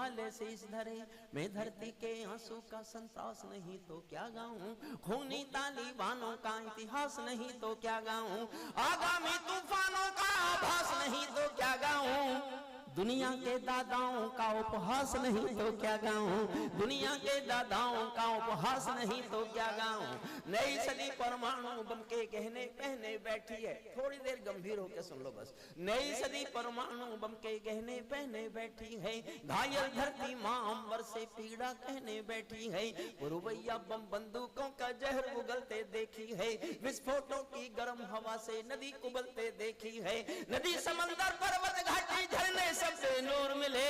वाले शीश धरे, मैं धरती के आंसू का संतोष नहीं तो क्या गाऊं, खूनी तालिबानों का इतिहास नहीं तो क्या गाऊं, आगामी तूफानों का आभास नहीं तो क्या गाऊं, दुनिया के दादाओं का उपहास नहीं तो क्या गाऊं, दुनिया के दादाओं का उपहास नहीं तो क्या गाऊं। नई सदी परमाणु बम के गहने पहने बैठी है, थोड़ी देर गंभीर होकर सुन लो बस। नई सदी परमाणु बम के गहने पहने बैठी है, घायल धरती मां अंबर से पीड़ा कहने बैठी है, रुबैया बम बंदूकों का जहर उगलते देखी है, विस्फोटों की गर्म हवा से नदी उबलते देखी है, नदी समंदर पर्वत घाटी झरने सबसे नूर मिले,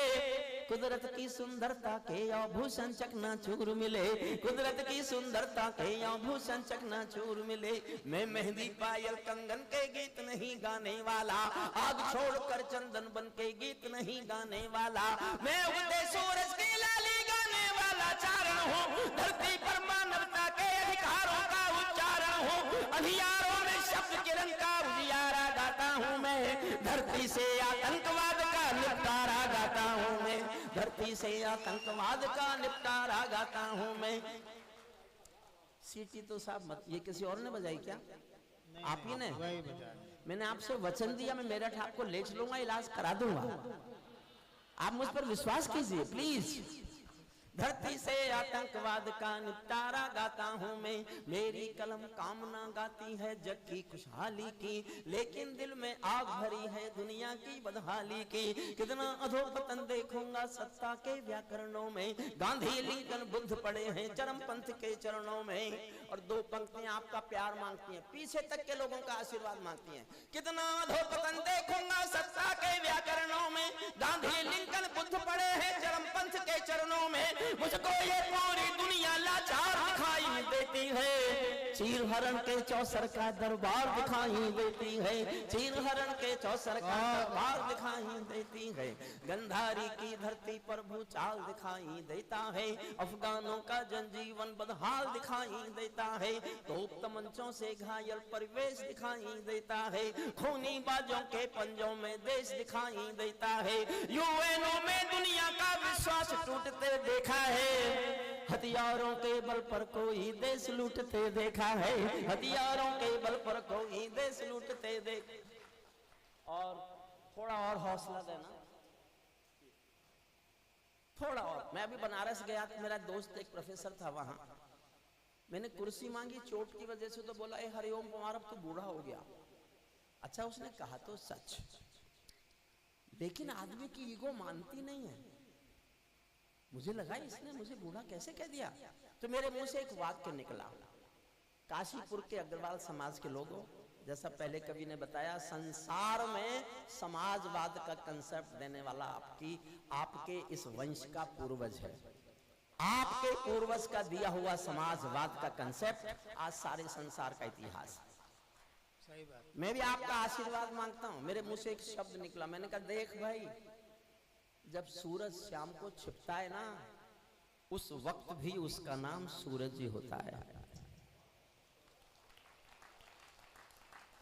कुदरत की सुंदरता के आभूषण चकनाचूर मिले, कुदरत की सुंदरता के आभूषण चकनाचूर मिले। मैं मेहंदी पायल कंगन के गीत नहीं गाने वाला, आग छोड़कर चंदन बन के गीत नहीं गाने वाला, मैं उगते सूरज की लाली गाने वाला चारण हूँ, धरती पर मानवता के अधिकारों का उच्चारण हूँ, अंधियारों में शब्द किरण का उजियारा गाता हूँ मैं, धरती से आतंकवाद का निपटारा गाता हूँ मैं, धरती से आतंकवाद का निपटारा गाता हूँ मैं। सीटी तो साहब मत, ये किसी और ने बजाई क्या? आप ही ने? मैंने आपसे वचन दिया मैं मेरठ आपको ले चलूंगा, इलाज करा दूंगा, आप मुझ पर विश्वास कीजिए प्लीज। धरती से आतंकवाद का निपटारा गाता हूँ मैं, मेरी कलम कामना गाती है जग की खुशहाली की, लेकिन दिल में आग भरी है दुनिया की बदहाली की। कितना अधोपतन देखूंगा सत्ता के व्याकरणों में, गांधी लिंकन बुद्ध पड़े हैं चरम पंथ के चरणों में। और दो पंक्तियां आपका प्यार मांगती हैं, पीछे तक के लोगों का आशीर्वाद मांगती हैं। कितना अधोपतन देखूंगा सत्ता के व्याकरणों में, गांधी लिंकन बुद्ध पड़े हैं चरम पंथ के चरणों में, मुझको ये पूरी दुनिया लाचार दिखाई देती है, चीर हरण के चौसर का दरबार दिखाई देती है, चीर हरण के चौसर का दरबार दिखाई देती है, गंधारी की धरती पर भूचाल दिखाई देता है, अफगानों का जनजीवन बदहाल दिखाई देता है, तोप तमंचों से घायल परिवेश दिखाई देता है, खूनी बाजों के पंजों में देश दिखाई देता है, यूएनओ में दुनिया का विश्वास टूटते देखा है, हथियारों के बल पर कोई देश लूटते देखा है, हथियारों के बल पर कोई देश लूटते देख। और थोड़ा और हौसला देना, थोड़ा और। मैं अभी बनारस गया था, मेरा दोस्त एक प्रोफेसर था वहां, मैंने कुर्सी मांगी चोट की वजह से, तो बोला ए हरिओम कुमार अब तो बूढ़ा हो गया। अच्छा उसने कहा तो सच, लेकिन आदमी की ईगो मानती नहीं है। मुझे लगा इसने मुझे बूढ़ा कैसे कह दिया, तो मेरे मुंह से एक वाक्य निकला, काशीपुर के अग्रवाल समाज के लोगों, जैसा पहले कवि ने बताया, संसार में समाजवाद का कंसेप्ट देने वाला आपके इस वंश का पूर्वज है, आपके पूर्वज का दिया हुआ समाजवाद का कंसेप्ट आज सारे संसार का इतिहास। सही बात। मैं भी आपका आशीर्वाद मांगता हूं। मेरे मुंह से एक शब्द निकला, मैंने कहा देख भाई, जब सूरज शाम को छिपता है ना, उस वक्त भी उसका नाम सूरज ही होता है।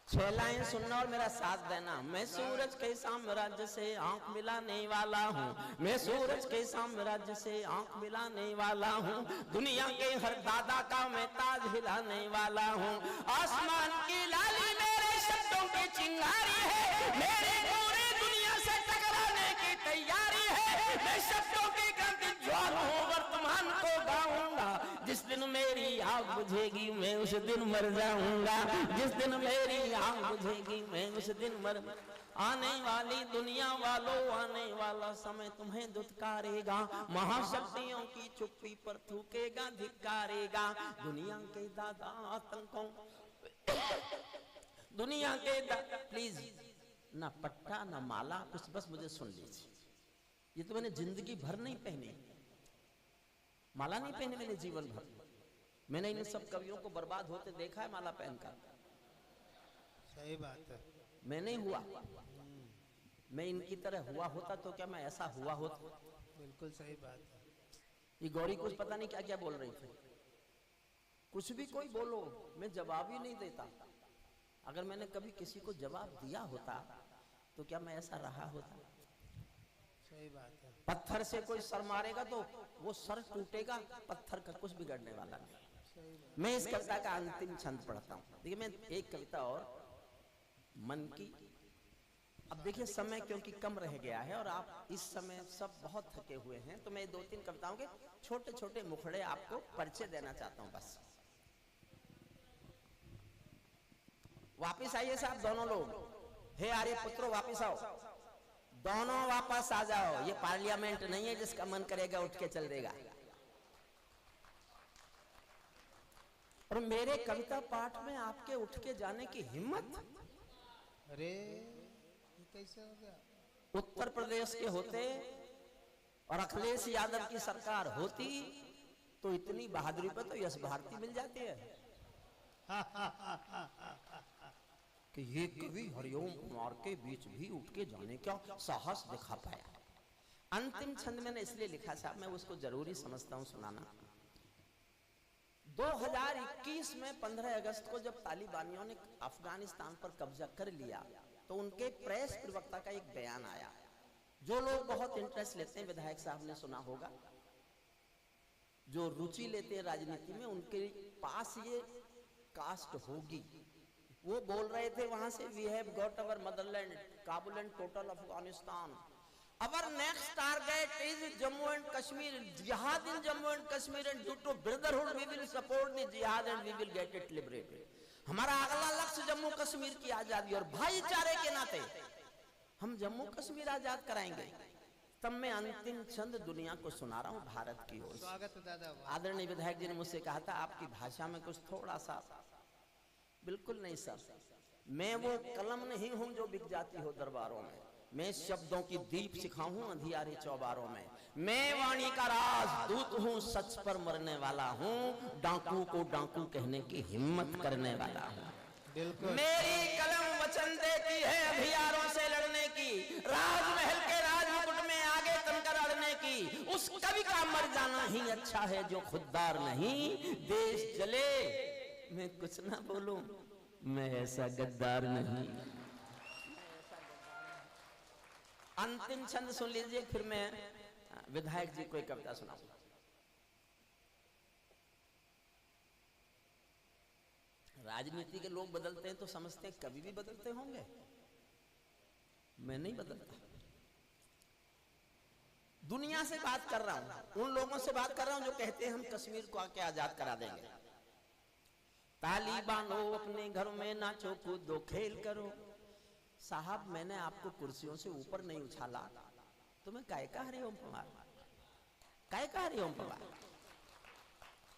6 लाइन सुनना और मेरा साथ देना। मैं सूरज के साम्राज्य से आंख मिलाने वाला हूँ, मैं सूरज के साम्राज्य से आंख मिलाने वाला हूँ, दुनिया के हर दादा का मैं ताज हिलाने वाला हूँ, आसमान की लाली मेरे शब्दों की चिंगारी है, मेरे पूरी दुनिया से टकराने की तैयारी है, मैं शब्दों की क्रांति ज्वाल हूँ, वर्तमान को गाऊंगा, जिस दिन मेरी आग बुझेगी मैं उस दिन मर जाऊंगा, जिस दिन मेरी आग बुझेगी मैं उस दिन मर। आने वाली दुनिया वालों, आने वाला समय तुम्हें दुत्कारेगा, महाशक्तियों की चुप्पी पर थूकेगा, धिक्कारेगा, दुनिया के दादा आतंकों, दुनिया के प्लीज ना पट्टा ना माला कुछ, बस मुझे सुन लीजिए। ये तो मैंने जिंदगी भर नहीं पहनी, माला नहीं पहनी मैंने जीवन भर। मैंने इन सब कवियों को बर्बाद होते देखा है माला पहनकर। सही बात है। मैं नहीं हुआ, मैं इनकी तरह हुआ होता तो क्या मैं ऐसा हुआ होता? बिल्कुल सही बात है। ये गौरी कुछ पता नहीं क्या क्या बोल रही थी। कुछ भी कोई बोलो, मैं जवाब ही नहीं देता। अगर मैंने कभी किसी को जवाब दिया होता तो क्या मैं ऐसा रहा होता? सही बात है। पत्थर से कोई सर मारेगा तो वो सर टूटेगा, पत्थर का कुछ बिगड़ने वाला नहीं। सही बात। मैं इस कविता का अंतिम छंद पढ़ता हूँ। देखिए मैं एक कविता और मन की, अब देखिए समय क्योंकि कम रह गया है और आप इस समय सब बहुत थके हुए हैं, तो मैं 2-3 कविताओं के छोटे छोटे मुखड़े आपको परिचय देना चाहता हूँ बस। वापिस आइए साहब दोनों लोग, हे आर्य पुत्रों वापिस आओ, दोनों वापस आ जाओ। ये पार्लियामेंट नहीं है जिसका मन करेगा उठ के चल देगा। और मेरे कविता पाठ में आपके उठ के जाने की हिम्मत, अरे ये कैसे हो गया? उत्तर प्रदेश के होते और अखिलेश यादव की सरकार होती तो इतनी बहादुरी पर तो यश भारती मिल जाती है कि ये कवि हरिओम कुमार के बीच भी उठ के जाने का साहस दिखा पाया। अंतिम छंद मैंने इसलिए लिखा साहब, मैं उसको जरूरी समझता हूं सुनाना। 2021 में 15 अगस्त को जब तालिबानियों ने अफगानिस्तान पर कब्जा कर लिया तो उनके प्रेस प्रवक्ता का एक बयान आया। जो लोग बहुत इंटरेस्ट लेते हैं, विधायक साहब ने सुना होगा, जो रुचि लेते हैं राजनीति में, उनके पास ये कास्ट होगी। वो बोल रहे थे वहां से, we have got our motherland, Kabul and total Afghanistan, our next target is Jammu and Kashmir, jihad in Jammu and Kashmir, and due to brotherhood we will support the jihad and we will get it liberated। हमारा अगला लक्ष्य जम्मू कश्मीर की आजादी और भाईचारे के नाते हम जम्मू कश्मीर आजाद कराएंगे। तब मैं अंतिम छंद दुनिया को सुना रहा हूँ भारत की ओर। स्वागत दादा। आदरणीय विधायक जी ने मुझसे कहा था आपकी भाषा में कुछ थोड़ा सा, बिल्कुल नहीं सर, मैं वो कलम नहीं हूं जो बिक जाती हो दरबारों में, मैं शब्दों की दीप सिखाऊं हूं अंधियारे चौबारों में, मैं वाणी का राजदूत हूं, सच पर मरने वाला हूं, डाकू को डाकू कहने की हिम्मत करने वाला हूं। बिल्कुल। मेरी कलम वचन देती है अंधियारों से लड़ने की, राजमहल के राजमुकुट में आगे तनकर अड़ने की। उस कवि का मर जाना ही अच्छा है जो खुददार नहीं, देश जले मैं कुछ ना बोलूं, मैं ऐसा गद्दार नहीं। अंतिम छंद सुन लीजिए, फिर मैं विधायक जी को एक कविता सुनाऊंगा। राजनीति के लोग बदलते हैं तो समझते हैं कभी भी बदलते होंगे, मैं नहीं बदलता। दुनिया से बात कर रहा हूं, उन लोगों से बात कर रहा हूं जो कहते हैं हम कश्मीर को आके आजाद करा देंगे। तालिबानों अपने घरों में नाचो कूदो खेल करो। साहब मैंने आपको कुर्सियों से ऊपर नहीं उछाला तो मैं काय का हरिओम पवार, काय का हरिओम पवार,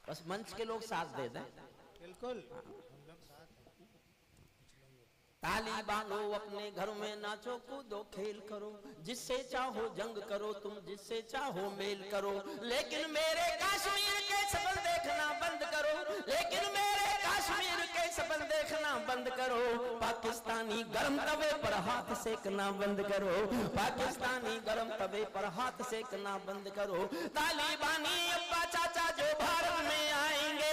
बस मंच के लोग साथ दे दें। बिल्कुल। तालिबानों अपने घरों में नाचो कूदो खेल करो, जिससे चाहो जंग करो तुम, जिससे चाहो मेल करो, लेकिन मेरे कश्मीर के सपन देखना बंद करो, लेकिन मेरे कश्मीर के सपन देखना बंद करो। पाकिस्तानी गर्म तवे पर हाथ सेकना बंद करो, पाकिस्तानी गर्म तवे पर हाथ सेकना बंद करो। तालिबानी अब्बा चाचा जो भारत में आएंगे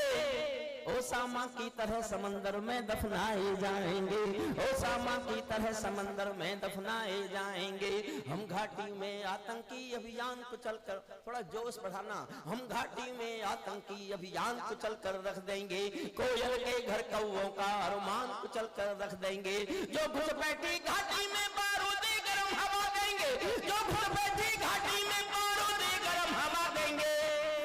ओसामा की तरह समंदर में दफनाए जाएंगे, ओसामा की तरह समंदर में दफनाए जाएंगे। हम घाटी में आतंकी अभियान को चलकर, थोड़ा जोश बढ़ाना, हम घाटी में आतंकी अभियान को चलकर रख देंगे, कोयल के घर कौओं का अरमान को चलकर रख देंगे। जो घुसपैठी घाटी में बारूदी गर्म हवा देंगे, जो घुसपैठी घाटी में बारूदी गर्म हवा देंगे,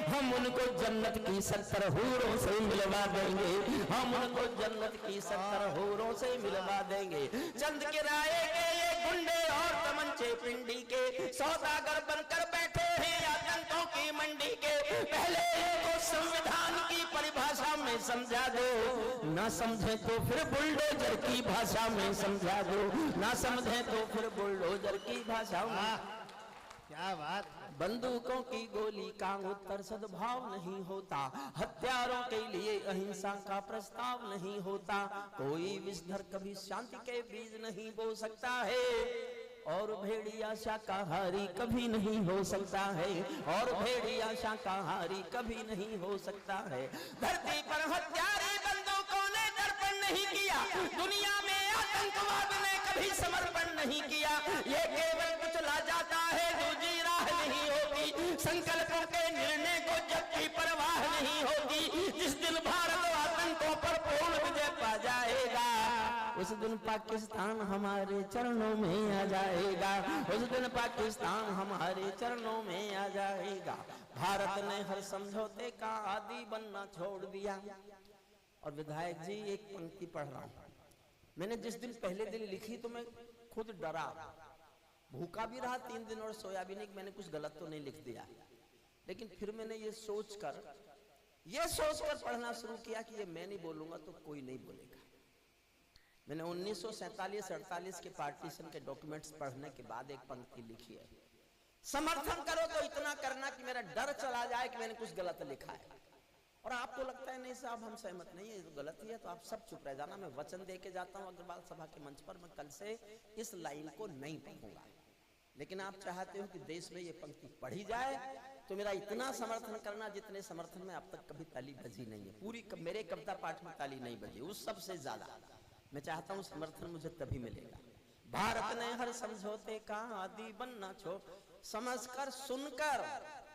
हम उनको जन्नत की 70 हूरों से मिलवा देंगे, हम उनको जन्नत की 70 हूरों से मिलवा देंगे। चंद किराए के ये गुंडे और तमंचे पिंडी के सौदागर बनकर बैठे हैं आतंकों की मंडी के। पहले इनको संविधान की परिभाषा में समझा दो, ना समझे तो फिर बुलडोजर की भाषा में समझा दो, ना समझे तो फिर बुलडोजर की भाषा में। क्या बात। बंदूकों की गोली का उत्तर सद्भाव नहीं होता, हथियारों के लिए अहिंसा का प्रस्ताव नहीं होता, कोई विषधर कभी शांति के बीज नहीं बो सकता है, और भेड़िया शाकाहारी कभी नहीं हो सकता है, और भेड़िया शाकाहारी कभी नहीं हो सकता है। धरती पर हत्यारी बंदूकों ने दर्पण नहीं किया, दुनिया में आतंकवाद ने कभी समर्पण नहीं किया, ये केवल कुचला जाता है, दूजी राह नहीं होती। संकल्पों के निर्णय को जब की परवाह नहीं होती। जिस दिन भारत आतंकों पर पूर्ण विजय पा जाएगा, उस दिन पाकिस्तान हमारे चरणों में आ जाएगा, उस दिन पाकिस्तान हमारे चरणों में आ जाएगा। भारत ने हर समझौते का आदी बनना छोड़ दिया। और विधायक जी एक पंक्ति पढ़ रहा हूं, मैंने जिस दिन पहले दिन लिखी तो मैं खुद डरा, भूखा भी रहा 3 दिन और सोया भी नहीं, मैंने कुछ गलत तो नहीं लिख दिया। लेकिन फिर मैंने ये सोचकर पढ़ना शुरू किया कि ये मैं नहीं बोलूंगा तो कोई नहीं बोलेगा। मैंने 1947-48 के पार्टीशन के डॉक्यूमेंट्स पढ़ने के बाद एक पंक्ति लिखी है, समर्थन करो तो इतना करना कि मेरा डर चला जाए कि मैंने कुछ गलत लिखा है। और आपको लगता है नहीं साहब हम सहमत नहीं है, ये तो गलत ही है, तो आप सब चुप रह जाना। मैं वचन दे के जाता हूँ अग्रवाल सभा के मंच पर, मैं कल से इस लाइन को नहीं पढ़ूंगा। लेकिन आप चाहते हो कि देश में ये पंक्ति पढ़ी जाए तो मेरा इतना समर्थन करना जितने समर्थन में अब तक कभी ताली बजी नहीं है। मेरे कविता पाठ में ताली नहीं बजी, उस सबसे ज्यादा मैं चाहता हूँ समर्थन मुझे तभी मिलेगा। भारत ने हर समझौते का आदी बनना छोड़, समझकर सुनकर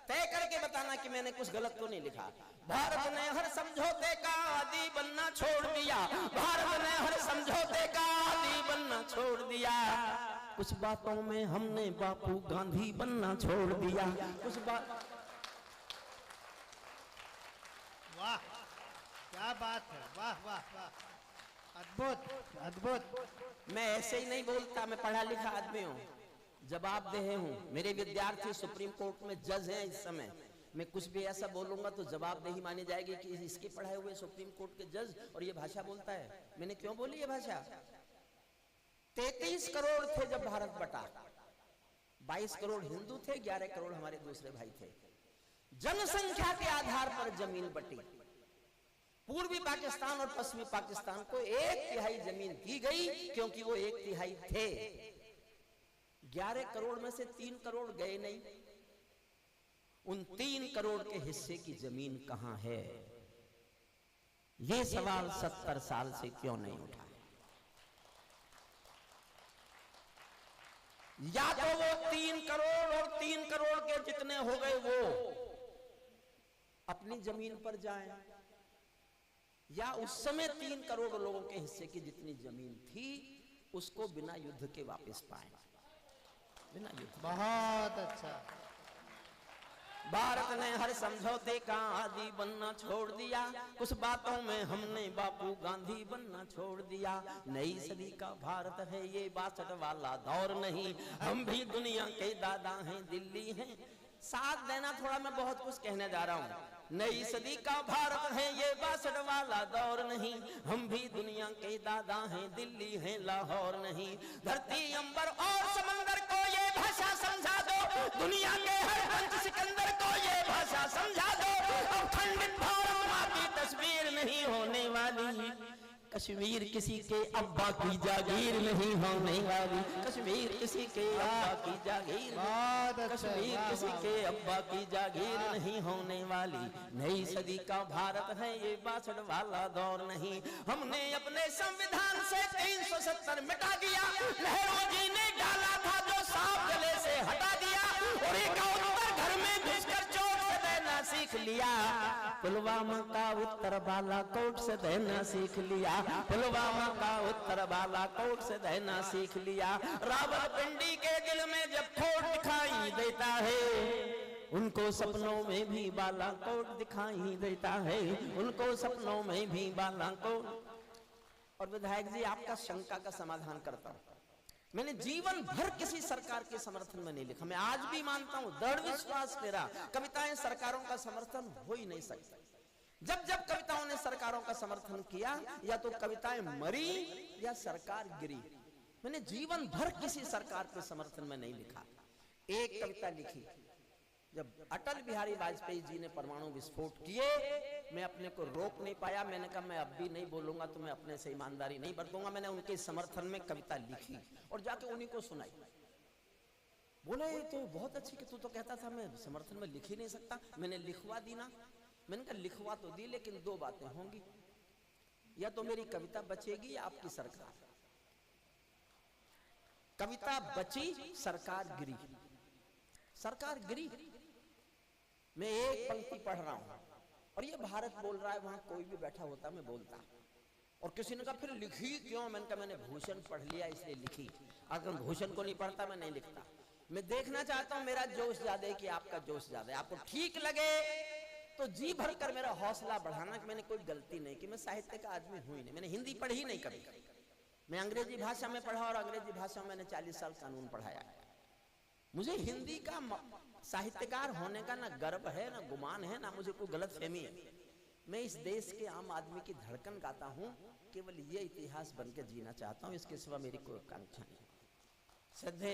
तय करके बताना कि मैंने कुछ गलत तो नहीं लिखा। भारत ने हर समझौते का आदी बनना छोड़ दिया, भारत ने हर समझौते का आदी बनना छोड़ दिया। कुछ बातों में हमने बापू गांधी बनना छोड़ दिया, कुछ बात। वाह क्या बात है, वाह वाह वाह, अद्भुत अद्भुत। मैं ऐसे ही नहीं बोलता, मैं पढ़ा लिखा आदमी हूँ, जवाबदेह हूँ। मेरे विद्यार्थी सुप्रीम कोर्ट में जज हैं इस समय। मैं कुछ भी ऐसा बोलूंगा तो जवाबदेही मानी जाएगी कि इसके पढ़ाए हुए सुप्रीम कोर्ट के जज और ये भाषा बोलता है। मैंने क्यों बोली ये भाषा? 33 करोड़ थे जब भारत बटा, 22 करोड़ हिंदू थे, 11 करोड़ हमारे दूसरे भाई थे। जनसंख्या के आधार पर जमीन बटी। पूर्वी पाकिस्तान और पश्चिमी पाकिस्तान को 1/3 जमीन दी गई क्योंकि वो 1/3 थे। 11 करोड़ में से 3 करोड़ गए नहीं। उन 3 करोड़ के हिस्से की जमीन कहां है? ये सवाल 70 साल से क्यों नहीं उठा? या तो वो 3 करोड़ और 3 करोड़ के जितने हो गए वो अपनी जमीन पर जाएं, या उस समय 3 करोड़ लोगों के हिस्से की जितनी जमीन थी उसको बिना युद्ध के वापस पाए। बिना युद्ध। बहुत अच्छा। भारत ने हर समझौते का आदी बनना छोड़ दिया, कुछ बातों में हमने बापू गांधी बनना छोड़ दिया। नई सदी का भारत है ये 62 वाला दौर नहीं, हम भी दुनिया के दादा हैं, दिल्ली हैं। साथ देना, थोड़ा मैं बहुत कुछ कहने जा रहा हूँ। नई सदी का भारत है ये 62 वाला दौर नहीं, हम भी दुनिया के दादा हैं, दिल्ली हैं, लाहौर नहीं। धरती अंबर और समंदर को ये भाषा समझा दो, दुनिया के हर पंच सिकंदर को ये भाषा समझा दो। अब खंडित भारत माँ की तस्वीर नहीं होने वाली, कश्मीर किसी के अब्बा की जागीर नहीं होने वाली। कश्मीर किसी के अब्बा की जागीर, कश्मीर किसी के अब्बा की जागीर नहीं होने वाली। नई सदी का भारत है ये 62 वाला दौर नहीं, हमने अपने संविधान से 370 मिटा दिया। नेहरू जी ने डाला था जो सांप गले से हटा दिया, और एक घर में घुसकर चोट से देना सीख लिया। पुलवामा का उत्तर बालाकोट से देना सीख लिया, पुलवामा का उत्तर बालाकोट से देना सीख लिया। रावलपिंडी के दिल में जब खोट दिखाई देता है, उनको सपनों में भी बालाकोट दिखाई देता है, उनको सपनों में भी बालाकोट। और विधायक जी आपका शंका का समाधान करता हूं, मैंने जीवन भर किसी सरकार के समर्थन में नहीं लिखा। मैं आज भी मानता हूं, दृढ़ विश्वास मेरा, कविताएं सरकारों का समर्थन हो ही नहीं सकता। जब जब कविताओं ने सरकारों का समर्थन किया, या तो कविताएं मरी या सरकार गिरी। मैंने जीवन भर किसी सरकार के समर्थन में नहीं लिखा। एक कविता लिखी जब अटल बिहारी वाजपेयी जी ने परमाणु विस्फोट किए, मैं अपने को रोक नहीं पाया। मैंने कहा मैं अब भी नहीं बोलूंगा तो मैं अपने से ईमानदारी नहीं बरतूंगा। मैंने उनके समर्थन में कविता लिखी और जाके उन्हीं को सुनाई। बोले तो बहुत अच्छी कि तू तो कहता था मैं समर्थन में लिख ही नहीं सकता। मैंने लिखवा दी ना। मैंने कहा लिखवा तो दी, लेकिन 2 बातें होंगी, या तो मेरी कविता बचेगी या आपकी सरकार। कविता बची, सरकार गिरी। सरकार गिरी। मैं एक पंक्ति पढ़ रहा हूं और ये भारत बोल रहा है, वहां कोई भी बैठा होता मैं बोलता। और किसी ने कहा फिर लिखी क्यों? मैंने कहा मैंने भूषण पढ़ लिया इसलिए लिखी, अगर भूषण को नहीं पढ़ता मैं नहीं लिखता। मैं देखना चाहता हूं मेरा जोश ज्यादा है कि आपका जोश ज्यादा है। आपको ठीक लगे तो जी भरकर मेरा हौसला बढ़ाना कि मैंने कोई गलती नहीं की, मैं साहित्य का आदमी हूं ही नहीं, मैंने हिंदी पढ़ी नहीं कभी। मैं अंग्रेजी भाषा में पढ़ा और अंग्रेजी भाषा में मैंने 40 साल कानून पढ़ाया। मुझे हिंदी का साहित्यकार होने का ना गर्व है, ना गुमान है, ना मुझे कोई गलत फहमी है। मैं इस देश के आम आदमी की धड़कन गाता हूं, केवल ये इतिहास बन के जीना चाहता हूं, इसके सिवा मेरी कोई आकांक्षा नहीं। श्रद्धे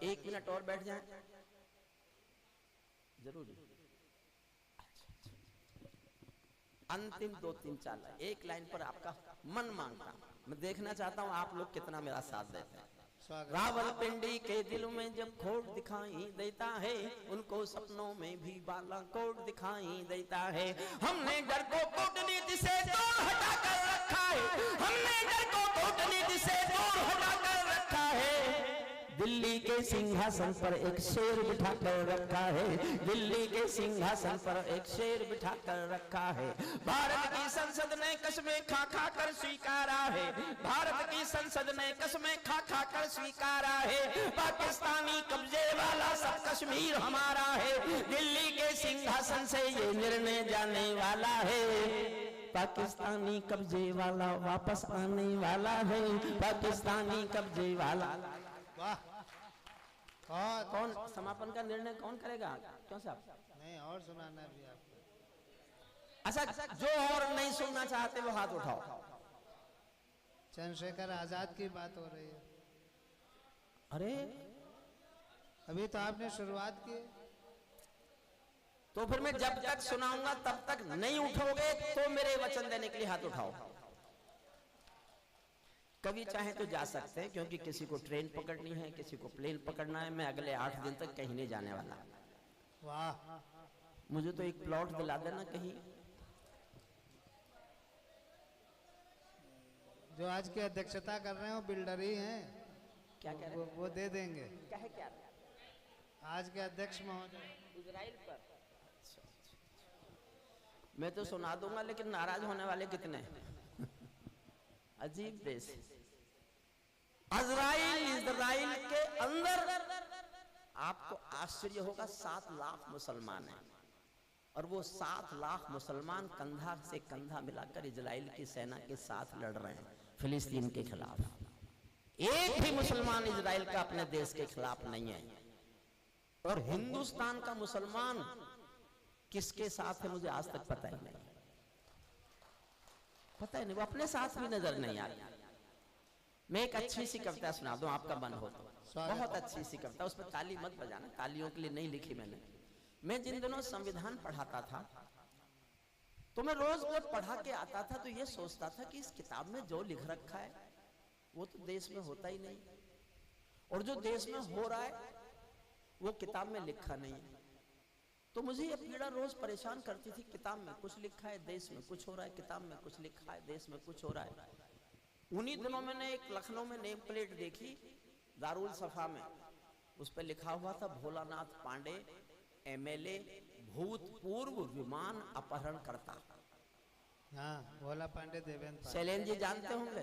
1 मिनट और बैठ जाएं, जरूर। अंतिम 2 3 4 लाइन, एक लाइन पर आपका मन मांगता, मैं देखना चाहता हूं आप लोग कितना मेरा साथ देते हैं। रावलपिंडी के दिल में जब खोट दिखाई देता है, उनको सपनों में भी बालाकोट दिखाई देता है। हमने डर को कूटनीति से दूर हटा कर रखा है, हमने डर को कूटनीति से दूर हटा कर रखा है। दिल्ली के सिंहासन पर एक शेर बिठा कर रखा है, दिल्ली के सिंहासन पर एक शेर बिठा कर रखा है। भारत की संसद ने कसमें खा खा कर स्वीकारा है, भारत की संसद ने कसमें खा खा कर स्वीकारा है। पाकिस्तानी कब्जे वाला सब कश्मीर हमारा है, दिल्ली के सिंहासन से ये निर्णय जाने वाला है। पाकिस्तानी कब्जे वाला वापस आने वाला है, पाकिस्तानी कब्जे वाला। वाह। और कौन समापन का निर्णय कौन करेगा? क्यों साहब? नहीं, और सुनाना भी आपको। अच्छा, जो और नहीं सुनना चाहते वो हाथ उठाओ। चंद्रशेखर आजाद की बात हो रही है। अरे अभी तो आपने शुरुआत की, तो फिर मैं जब तक सुनाऊंगा तब तक नहीं उठोगे तो मेरे वचन देने के लिए हाथ उठाओ। कभी चाहे तो जा सकते हैं, क्योंकि किसी को ट्रेन पकड़नी है, किसी को प्लेन पकड़ना है। मैं अगले 8 दिन तक कहीं नहीं जाने वाला। वाह। मुझे तो एक प्लॉट दिला देना कहीं। जो आज की अध्यक्षता कर रहे हैं वो बिल्डर ही हैं। क्या कह रहे हैं? वो दे देंगे। क्या है क्या? आज के अध्यक्ष महोदय इजराइल पर। मैं तो सुना दूंगा, लेकिन नाराज होने वाले कितने? अजीब देश। इजराइल के अंदर आपको आश्चर्य होगा 7 लाख मुसलमान हैं, और वो 7 लाख मुसलमान कंधा से कंधा मिलाकर इजराइल की सेना के साथ लड़ रहे हैं फिलिस्तीन के खिलाफ। एक भी मुसलमान इजराइल का अपने देश के खिलाफ नहीं है। और हिंदुस्तान का मुसलमान किसके साथ है मुझे आज तक पता ही नहीं, पता ही नहीं, वो अपने साथ भी नजर नहीं आ रही। मैं एक अच्छी सी कविता सुना दूं, आपका मन हो तो। बहुत अच्छी सी कविता, उस पर ताली मत बजाना, तालियों के लिए नहीं लिखी मैंने। मैं जिन दिनों संविधान पढ़ाता था तो मैं रोज वो पढ़ा के आता था, तो ये सोचता था कि इस किताब में जो लिख रखा है वो तो देश में होता ही नहीं, और जो देश में हो रहा है वो किताब में लिखा नहीं है। तो मुझे ये पीड़ा रोज परेशान करती थी। किताब में कुछ लिखा है, देश में कुछ हो रहा है, किताब में कुछ लिखा है, देश में कुछ हो रहा है। उन्हीं दिनों मैंने एक लखनऊ में नेम प्लेट देखी, दारुल सफा में, उस पर लिखा हुआ था भोलानाथ पांडे MLA भूतपूर्व विमान अपहरण करता। हाँ, भोला पांडे देवेंद्र शैलेंद्र जी जानते होंगे,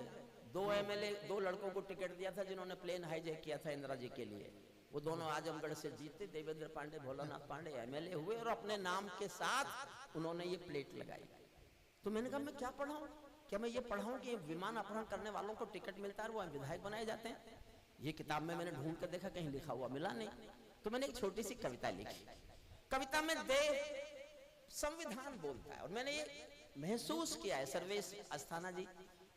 2 MLA 2 लड़कों को टिकट दिया था जिन्होंने प्लेन हाईजैक किया था इंदिरा जी के लिए। वो दोनों आजमगढ़ से जीते, देवेंद्र पांडे भोलानाथ पांडे MLA हुए, और अपने नाम के साथ उन्होंने ये प्लेट लगाई। तो मैंने कहा मैं क्या पढ़ाऊं, क्या मैं ये पढ़ाऊं कि विमान अपहरण करने वालों को टिकट मिलता है और वो विधायक बनाए जाते हैं? ये किताब में मैंने ढूंढ कर देखा, कहीं लिखा हुआ मिला नहीं। तो मैंने एक छोटी सी कविता लिखी। कविता में संविधान बोलता है, और मैंने ये महसूस किया है, सर्वेश अस्थाना जी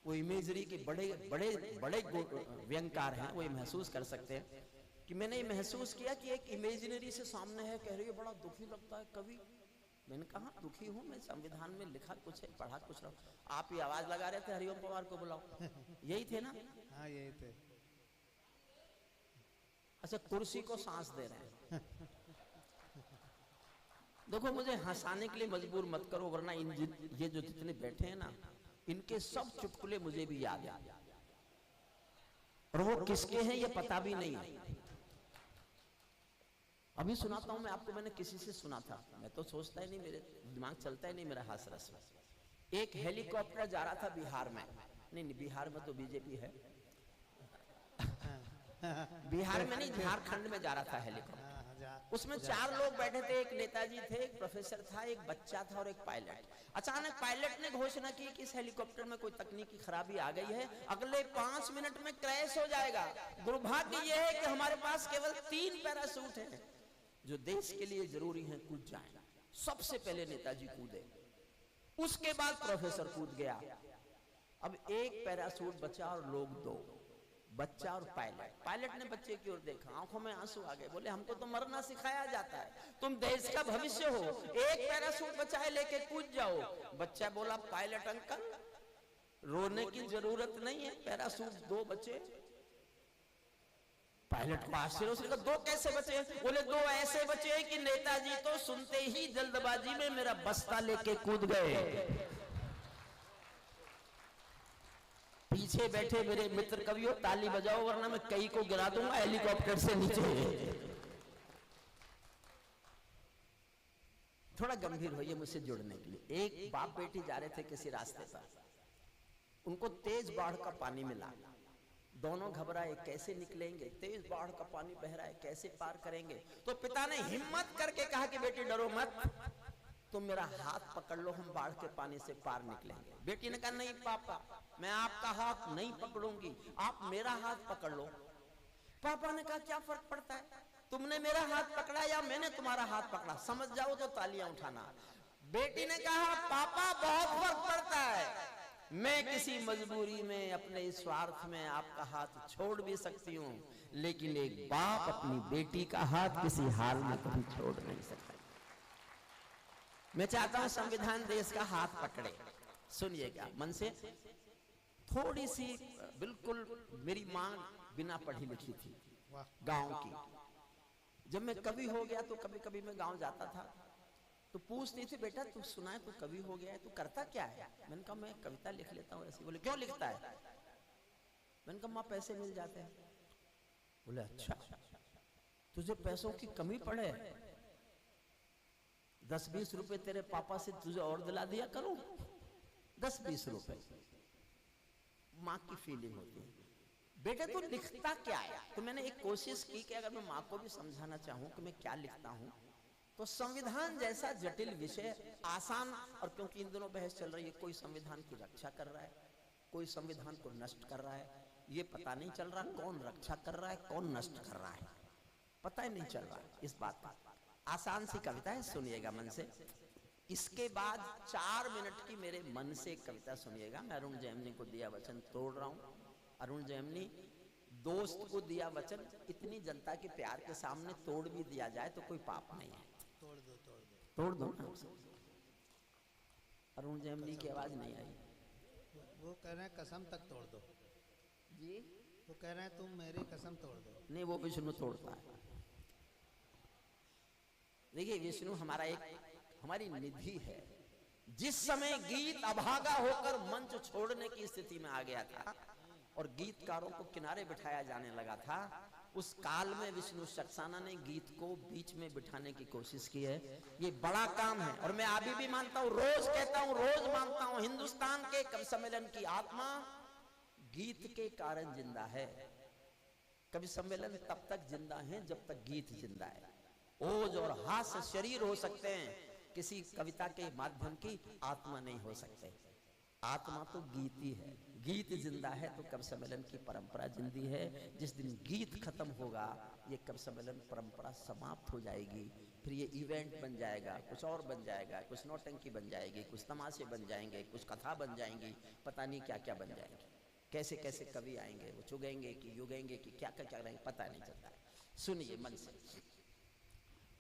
वो इमेजरी के बड़े बड़े बड़े व्यंगकार हैं, वो ये महसूस कर सकते हैं कि मैंने ये महसूस किया कि एक इमेजिनरी से सामने है, कह रही है बड़ा दुखी लगता है कवि। मैंने कहा दुखी हूं मैं, संविधान में लिखा कुछ है, पढ़ा कुछ रहा। आप ही आवाज लगा रहे थे हरिओम पवार को बुलाओ, यही थे ना? हाँ, यही थे। अच्छा, कुर्सी को सांस दे रहे हैं। देखो, मुझे हंसाने के लिए मजबूर मत करो, वरना ये जो जितने बैठे हैं ना, इनके सब चुटकुले मुझे भी याद है। और वो किसके हैं ये पता भी नहीं है। अभी सुनाता हूं मैं आपको, मैंने किसी से सुना था, मैं तो सोचता ही नहीं, मेरे दिमाग चलता ही नहीं मेरा हास रस में। एक हेलीकॉप्टर जा रहा था बिहार में, नहीं बिहार में तो बीजेपी है, बिहार में नहीं झारखंड में जा रहा था हेलीकॉप्टर। उसमें 4 लोग बैठे थे, एक नेताजी थे, एक प्रोफेसर था, एक बच्चा था और एक पायलट। अचानक पायलट ने घोषणा की कि इस हेलीकॉप्टर में कोई तकनीकी खराबी आ गई है, अगले 5 मिनट में क्रैश हो जाएगा। दुर्भाग्य यह है कि हमारे पास केवल 3 पैराशूट हैं जो देश के लिए जरूरी हैं, कूद जाए। सबसे पहले नेताजी कूदे, उसके बाद प्रोफेसर कूद गया। अब एक पैराशूट बचा और लोग 2, बच्चा और पायलट। पायलट ने बच्चे की ओर देखा, आंखों में आंसू आ गए, बोले हमको तो मरना सिखाया जाता है, तुम देश का भविष्य हो, एक पैराशूट बचाए लेके कूद जाओ। बच्चा बोला पायलट अंकल रोने की जरूरत नहीं है, पैराशूट 2 बचे। पायलट को आश्चर्य, उसने कहा 2 कैसे बचे? बोले 2 ऐसे बचे कि नेताजी तो सुनते ही जल्दबाजी में मेरा बस्ता लेके कूद गए। पीछे बैठे मेरे मित्र कवियों ताली बजाओ वरना मैं कई को गिरा दूंगा हेलीकॉप्टर से नीचे। थोड़ा गंभीर होइए मुझसे जुड़ने के लिए। एक बाप बेटी जा रहे थे किसी रास्ते पर, उनको तेज बाढ़ का पानी मिला, दोनों घबराए कैसे निकलेंगे, तेज बाढ़ का पानी बह रहा है कैसे पार करेंगे। तो पिता ने हिम्मत करके कहा कि बेटी डरो मत, तुम मेरा हाथ पकड़ लो, हम बाढ़ के पानी से पार निकलेंगे। बेटी ने कहा नहीं पापा, मैं आपका हाथ नहीं पकड़ूंगी, आप मेरा हाथ पकड़ लो। पापा ने कहा क्या फर्क पड़ता है, तुमने मेरा हाथ पकड़ा या मैंने तुम्हारा हाथ पकड़ा, समझ जाओ तो तालियां उठाना। बेटी ने कहा पापा बहुत फर्क पड़ता है, मैं किसी मजबूरी में अपने स्वार्थ में आपका हाथ छोड़ भी सकती हूँ, लेकिन एक बाप अपनी बेटी का हाथ किसी हाल में कभी छोड़ नहीं सकता। मैं चाहता हूं संविधान देश का हाथ पकड़े। सुनिएगा मन से, थोड़ी सी बिल्कुल, मेरी माँ बिना पढ़ी लिखी थी, गांव की। जब मैं कवि हो गया तो कभी कभी मैं गांव जाता था तो पूछती थी बेटा तू सुना है, तू कवि हो गया है, तू करता क्या है? मैंने कहा मैं कविता लिख लेता हूँ ऐसे। बोले क्यों लिखता है? मैंने कहा माँ पैसे मिल जाते हैं। बोले अच्छा, तुझे पैसों की कमी पड़े? 10-20 रुपए तेरे पापा से तुझे और दिला दिया करूं, 10-20 रुपए। माँ की फीलिंग होती है, बेटे तू लिखता क्या है? तो मैंने एक कोशिश की कि अगर मैं माँ को भी समझाना चाहूं कि मैं क्या लिखता हूं, तो संविधान जैसा जटिल विषय आसान, और क्योंकि इन दिनों बहस चल रही है, कोई संविधान की रक्षा कर रहा है, कोई संविधान को नष्ट कर रहा है, ये पता नहीं चल रहा कौन रक्षा कर रहा है कौन नष्ट कर रहा है, पता ही नहीं चल रहा इस बात का। आसान सी कविता है, सुनिएगा मन से। इसके बाद 4 मिनट की मेरे मन से एक कविता सुनिएगा। मैं अरुण जैमिनी को दिया वचन तोड़ रहा हूं। अरुण जैमिनी दोस्त को दिया वचन, इतनी जनता के प्यार के सामने तोड़ भी दिया जाए तो कोई पाप नहीं है। तोड़ दो ना। अरुण जैमिनी की आवाज नहीं आई। वो कह रहे हैं कसम तक तोड़ दो जी, वो कह रहे हैं तुम मेरी कसम तोड़ दो। नहीं, वो विष्णु तोड़ता है। देखिए विष्णु हमारा हमारी निधि है। जिस समय गीत अभागा होकर मंच छोड़ने की स्थिति में आ गया था और गीतकारों को किनारे बिठाया जाने लगा था, उस काल में विष्णु सक्सेना ने गीत को बीच में बिठाने की कोशिश की है। ये बड़ा काम है और मैं अभी भी मानता हूं, रोज कहता हूं, रोज मानता हूं, हिंदुस्तान के कवि सम्मेलन की आत्मा गीत के कारण जिंदा है। कवि सम्मेलन तब तक जिंदा है जब तक गीत जिंदा है। ओज और हास्य शरीर हो सकते हैं, किसी कविता के माध्यम की आत्मा नहीं हो सकते। आत्मा तो गीत ही है। गीत जिंदा है तो कवि सम्मेलन की परंपरा जिंदी है। जिस दिन गीत खत्म होगा ये कवि सम्मेलन परंपरा समाप्त हो जाएगी। फिर ये इवेंट बन जाएगा, कुछ और बन जाएगा, कुछ नौटंकी बन जाएगी, कुछ तमाशे बन जाएंगे, कुछ कथा बन जाएंगी, पता नहीं क्या क्या बन जाएंगे। कैसे कैसे कवि आएंगे, वो चुगेंगे कि युगेंगे कि क्या क्या करेंगे, पता नहीं चलता। सुनिए मन से,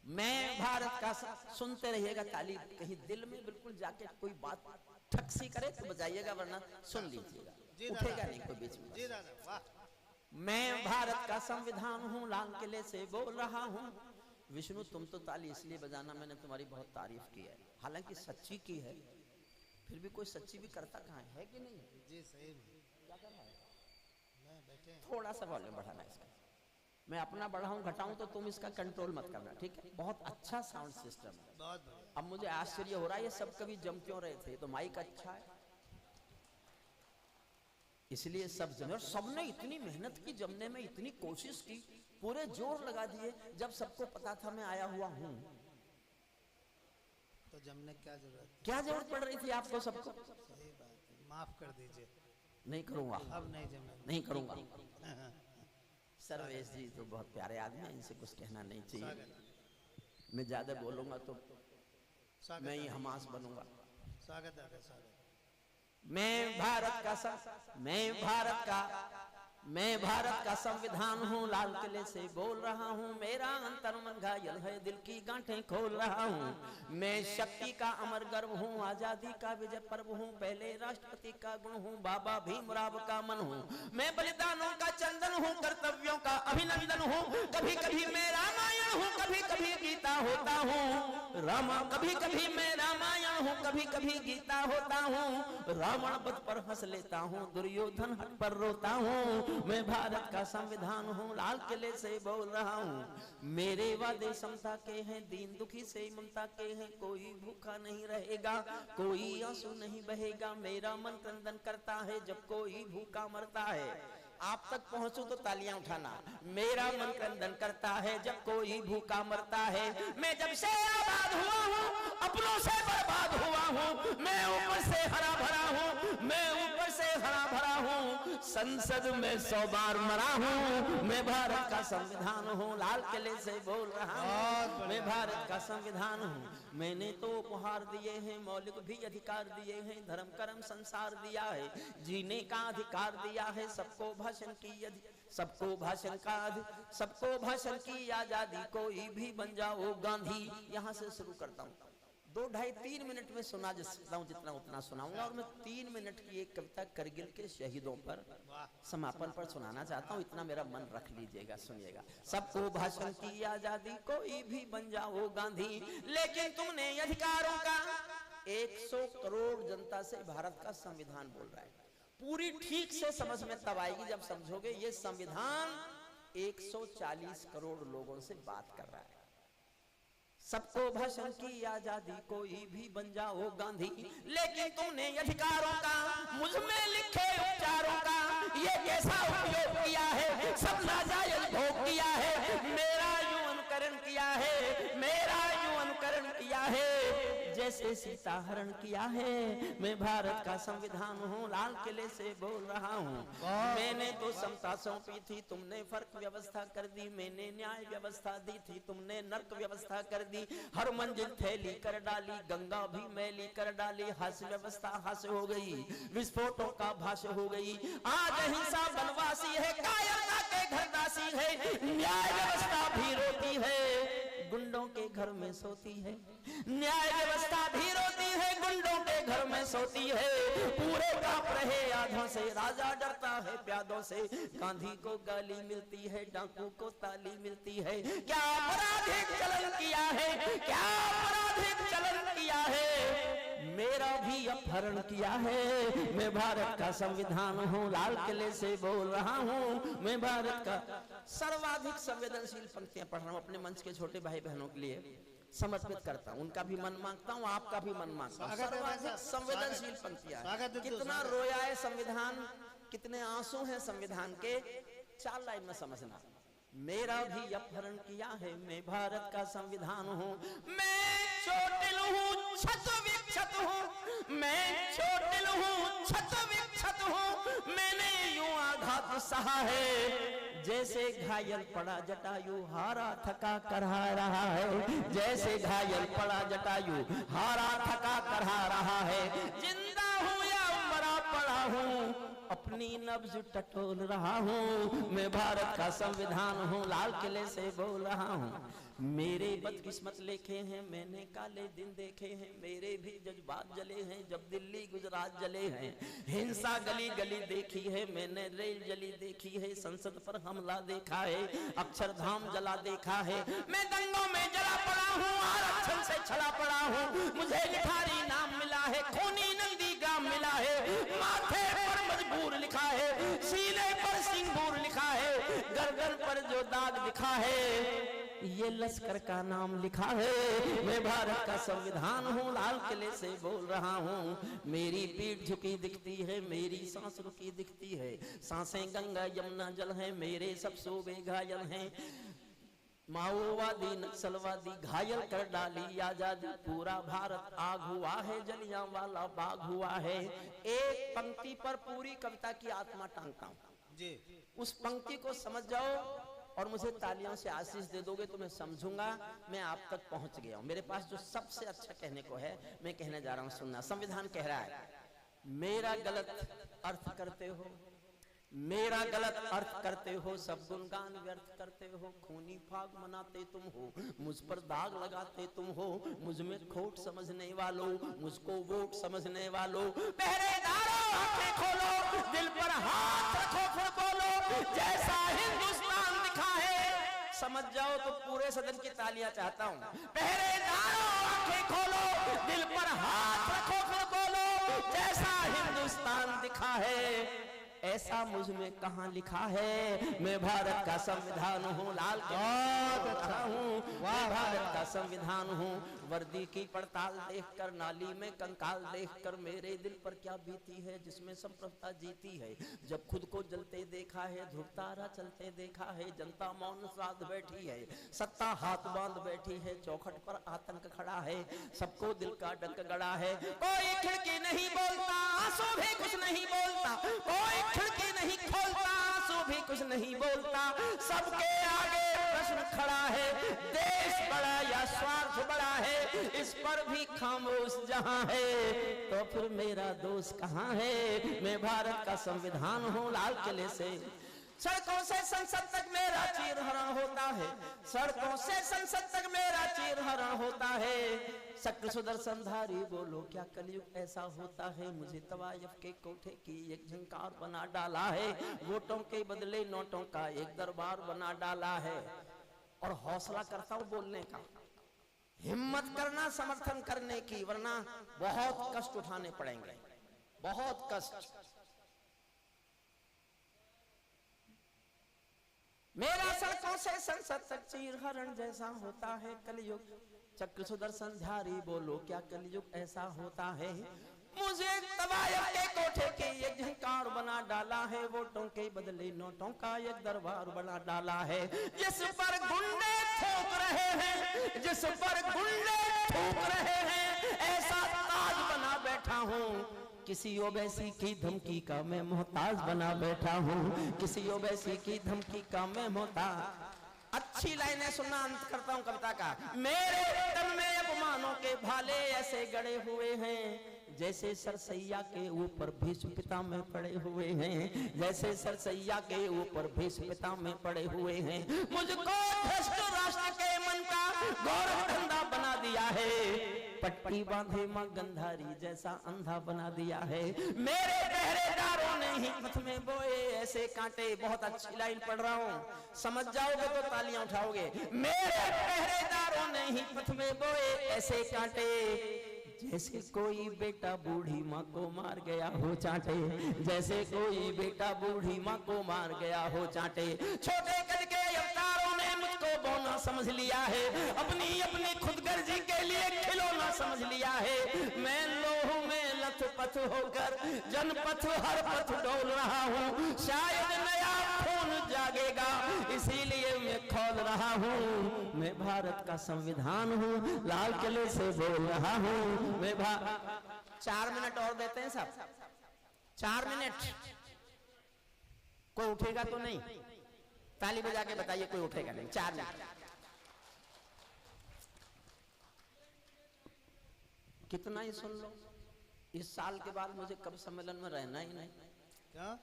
मैं भारत का, सुनते रहिएगा, ताली कहीं दिल में बिल्कुल जाके कोई बात ठक सी करे तो बजाइएगा, वरना सुन लीजिएगा, उठेगा नहीं कोई बीच में। जी दादा, वाह। मैं भारत का संविधान हूँ, लाल किले से बोल रहा हूँ। विष्णु तुम तो ताली इसलिए बजाना, मैंने तुम्हारी बहुत तारीफ की है, हालांकि सच्ची की है, फिर भी कोई सच्ची भी करता कहाँ है कि नहीं? जी सही में। क्या कर रहा है? मैं बैठा थोड़ा सा वॉल्यूम बढ़ाना इसका। मैं अपना बढ़ाऊं घटाऊं तो तुम इसका कंट्रोल मत करना, ठीक है? बहुत अच्छा साउंड सिस्टम है। बहुत बढ़िया। अब मुझे आश्चर्य हो रहा है ये सब कभी जम क्यों रहे थे, तो माइक अच्छा है इसलिए सब जमे। और सबने इतनी मेहनत की, जमने में इतनी कोशिश की, पूरे जोर लगा दिए। जब सबको पता था मैं आया हुआ हूं तो जमने क्या जरूरत, क्या जरूरत पड़ रही थी आपको सबको? सही बात है, माफ कर दीजिए, नहीं करूंगा, अब नहीं जमे, नहीं करूंगा। सर्वेश जी तो बहुत प्यारे आदमी हैं, इनसे कुछ कहना नहीं चाहिए। मैं ज्यादा बोलूंगा तो मैं ही हमास बनूंगा। स्वागत है, स्वागत। मैं भारत का संविधान हूँ, लाल किले से बोल रहा हूँ। मेरा अंतर मन घायल है, दिल की गांठें खोल रहा हूँ। मैं शक्ति का अमर गर्व हूँ, आजादी का विजय पर्व हूँ। पहले राष्ट्रपति का गुण हूँ, बाबा भीमराव का मन हूँ। मैं बलिदानों का चंदन हूँ, कर्तव्यों का अभिनंदन हूँ। कभी कभी मैं रामायण हूँ, कभी कभी गीता होता हूँ। कभी कभी मैं रामायण हूँ, कभी कभी गीता होता हूँ। रावण वध पर हंस लेता हूँ, दुर्योधन हट पर रोता हूँ। मैं भारत का संविधान हूँ, लाल किले से बोल रहा हूँ। मेरे वादे समता के हैं, दीन दुखी से ममता के हैं। कोई भूखा नहीं रहेगा, कोई आंसू नहीं बहेगा। मेरा मन क्रंदन करता है जब कोई भूखा मरता है। आप तक पहुंचूं तो तालियां उठाना। मेरा मन क्रंदन करता है जब कोई भूखा मरता है। मैं जब से आबाद हुआ हूँ, अपनों से बर्बाद हुआ हूँ। मैं ऊपर से हरा भरा हूँ, मैं ऊपर से हरा भरा हूँ। संसद में 100 बार मरा हूँ। मैं भारत का संविधान हूँ, लाल किले से बोल रहा हूँ। मैं भारत का संविधान हूँ। मैंने तो उपहार दिए हैं, मौलिक भी अधिकार दिए हैं। धर्म कर्म संसार दिया है, जीने का अधिकार दिया है। सबको भाषण की आजादी, कोई भी बन जाओ गांधी। यहाँ से शुरू करता हूँ। 2, 2.5, 3 मिनट में सुना सकता हूँ, जितना उतना सुनाऊंगा। और मैं 3 मिनट की एक कविता करगिल के शहीदों पर समापन पर सुनाना चाहता हूँ। इतना मेरा मन रख लीजिएगा, सुनिएगा। सबको भाषण की आजादी, कोई भी बन जाओ गांधी। लेकिन तुमने अधिकारों का 100 करोड़ जनता से भारत का संविधान बोल रहा है। पूरी ठीक से समझ में तब आएगी जब समझोगे ये संविधान 140 करोड़ लोगों से बात कर रहा है। सबको भाषण की आजादी, कोई भी बन जाओ गांधी। लेकिन तुमने अधिकारों का, मुझ में लिखे उपचारों का ये कैसा उपयोग किया है। सब नाजायज भोग किया है। मेरा यूं अनुकरण किया है, मेरा यूं अनुकरण किया है जैसे सीता हरण किया है। मैं भारत का संविधान हूँ, लाल किले से बोल रहा हूँ। मैंने तो समता सौंपी थी, तुमने फर्क व्यवस्था कर दी। मैंने न्याय व्यवस्था दी थी, तुमने नर्क व्यवस्था कर दी। हर मंजिल थैली कर डाली, गंगा भी मैली कर डाली। हास्य व्यवस्था हास्य हो गई, विस्फोटों का भाष्य हो गई। आज अहिंसा बनवासी है, कायरता के घरदासी है। न्याय व्यवस्था भी रोती है, गुंडों के घर में सोती है। न्याय व्यवस्था भी रोती है, गुंडों के घर में सोती है। पूरे कांप रहे आधों से, राजा डरता है प्यादों से। गांधी को गाली मिलती है, डाकू को ताली मिलती है। क्या आपराधिक चलन किया है, क्या आपराधिक चलन किया है। मेरा भी अपहरण किया है। मैं भारत का संविधान हूँ, लाल किले से बोल रहा हूँ। मैं भारत का सर्वाधिक संवेदनशील पंक्तियां पढ़ रहा हूँ, अपने मंच के छोटे भाई बहनों के लिए समर्पित करता हूँ। उनका भी मन मांगता हूँ, आपका भी मन मांगता हूँ। सर्वाधिक संवेदनशील पंक्तियां। कितना रोया है संविधान, कितने आंसू हैं संविधान के। 4 लाइन में समझना। मेरा भी अपहरण किया है, मैं भारत का संविधान हूँ। मैं चोटिल हूँ, छत विक्षत हूँ। मैं चोटिल हूँ, छत विक्षत हूँ। मैंने यूं आघात सहा है जैसे घायल पड़ा जटायु, हारा थका करहा रहा है। जैसे घायल पड़ा जटायु, हारा थका करहा रहा है। जिंदा हूँ या मरा पड़ा हूँ, अपनी नब्ज टटोल रहा हूँ। मैं भारत का संविधान हूँ, लाल किले से बोल रहा हूँ। मेरे बदकिस्मत लेखे हैं, मैंने काले दिन देखे हैं। मेरे भी जज्बात जले हैं जब दिल्ली गुजरात जले हैं। हिंसा गली गली देखी है, मैंने रेल जली देखी है। संसद पर हमला देखा है, अक्षरधाम जला देखा है। मैं दंगों में जला पड़ा हूँ, आरक्षण से छला पड़ा हूँ। मुझे लिखारी नाम मिला है, खूनी नंदी गाम मिला है। माथे पर मजबूर लिखा है, सीने पर सिंदूर गर्दन पर जो दाग दिखा है ये लश्कर का नाम लिखा है। मैं भारत का संविधान हूँ, लाल किले से बोल रहा हूँ। मेरी पीठ झुकी दिखती है, मेरी सांस रुकी दिखती है। सांसें गंगा यमुना जल है, मेरे सब शोभे घायल हैं। माओवादी नक्सलवादी घायल कर डाली आजादी, पूरा भारत आग हुआ है, जलियांवाला बाग हुआ है। एक पंक्ति पर पूरी कविता की आत्मा टांगता हूं जी। उस पंक्ति को समझ जाओ और मुझे तालियों से आशीष दे दोगे तो मैं समझूंगा मैं आप तक पहुंच गया हूं। मेरे पास जो सबसे अच्छा कहने को है मैं कहने जा रहा हूं, सुनना। संविधान कह रहा है, मेरा गलत अर्थ करते हो, मेरा गलत अर्थ करते हो, सब गुणगान व्यर्थ करते हो। खूनी फाग मनाते तुम हो, मुझ पर दाग लगाते तुम हो। मुझ में खोट समझने वालों, मुझको वोट समझने वालों। पहरेदारों आंखें खोलो, दिल पर हाथ रखो फिर बोलो, जैसा हिंदुस्तान दिखा है। समझ जाओ तो पूरे सदन की तालियां चाहता हूं। पहरेदारों आंखें खोलो, दिल पर हाथ रखो फिर बोलो, जैसा हिंदुस्तान दिखा है ऐसा मुझ में कहां लिखा है। मैं भारत का संविधान हूँ, लाल अच्छा हूँ, मैं भारत का संविधान हूँ। वर्दी की पड़ताल देखकर, नाली में कंकाल देखकर मेरे दिल पर क्या बीती है, जिसमें संप्रभुता जीती है। जब खुद को जलते देखा है, ध्रुव तारा चलते देखा है, जनता मौन साध बैठी है, सत्ता हाथ बांध बैठी है, चौखट पर आतंक खड़ा है, सबको दिल का डंक गड़ा है। कोई खिड़की नहीं बोलता, आंसू भी कुछ नहीं बोलता, कोई खिड़की नहीं खोलता, आंसू भी कुछ नहीं बोलता। सबके आगे प्रश्न खड़ा है, देश बड़ा या स्वार्थ बड़ा है, इस पर भी खामोश जहां है तो फिर मेरा दोष कहां है। मैं भारत का संविधान हूँ, लाल किले से सड़कों से संसद तक मेरा चीरहरण होता है, सड़कों से संसद तक मेरा चीरहरण होता है। शक्र सुदर्शनधारी बोलो क्या कलयुग ऐसा होता है, मुझे तवायफ के कोठे की एक झंकार बना डाला है, वोटों के बदले नोटों का एक दरबार बना डाला है। और हौसला करता हूं बोलने का, हिम्मत करना समर्थन करने की, वरना बहुत कष्ट उठाने पड़ेंगे, बहुत कष्ट। मेरा सड़कों से संसद तक चीरहरण जैसा होता है कलयुग। चक्र सुदर्शनधारी बोलो क्या कलयुग ऐसा होता है, मुझे तवायफ के कोठे के एक झंकार बना डाला है, वोटों के बदले नोटों का एक दरबार बना डाला है। जिस पर गुंडे थूक रहे हैं, जिस पर गुंडे थूक रहे हैं, ऐसा ताज बना बैठा हूँ। किसी ओवैसी की धमकी का मैं मोहताज बना बैठा हूँ, किसी ओवैसी की धमकी का मैं मोहताज। अच्छी लाइनें सुनना, अंत करता हूँ कविता का। मेरे तन में अपमानों के भाले ऐसे गड़े हुए हैं, जैसे सरसैया के ऊपर भीष्म पितामह पड़े हुए हैं, जैसे सरसैया के ऊपर भीष्म पितामह पड़े हुए हैं। मुझको भ्रष्ट राष्ट्र के मन का गौरव धंधा बना दिया है, पट्टी बांधे मां गंधारी जैसा अंधा बना दिया है। मेरे पहरेदारों ने ही पथ में बोए ऐसे कांटे। बहुत अच्छी लाइन पढ़ रहा हूँ, समझ जाओगे तो तालियां उठाओगे। मेरे पहरेदारों ने ही पथ में बोए ऐसे कांटे, जैसे कोई बेटा बूढ़ी माँ को मार गया हो चाटे, जैसे कोई बेटा बूढ़ी माँ को मार गया हो चाटे। छोटे कद के अवतारों ने मुझको बौना समझ लिया है, अपनी अपनी खुदगर्जी के लिए खिलौना समझ लिया है। मैं लोह में लथपथ होकर जनपथ हर पथ डोल रहा हूँ, शायद नया खून जागेगा इसीलिए मैं खोल रहा हूँ। मैं भारत का संविधान हूँ, लाल किले से बोल रहा हूँ। मैं 4 मिनट और देते हैं सब, 4 मिनट। कोई उठेगा तो नहीं? ताली बजा के बताइए कोई उठेगा नहीं। 4 मिनट कितना ही सुन लो। इस साल के बाद मुझे कब सम्मेलन में रहना ही नहीं। क्या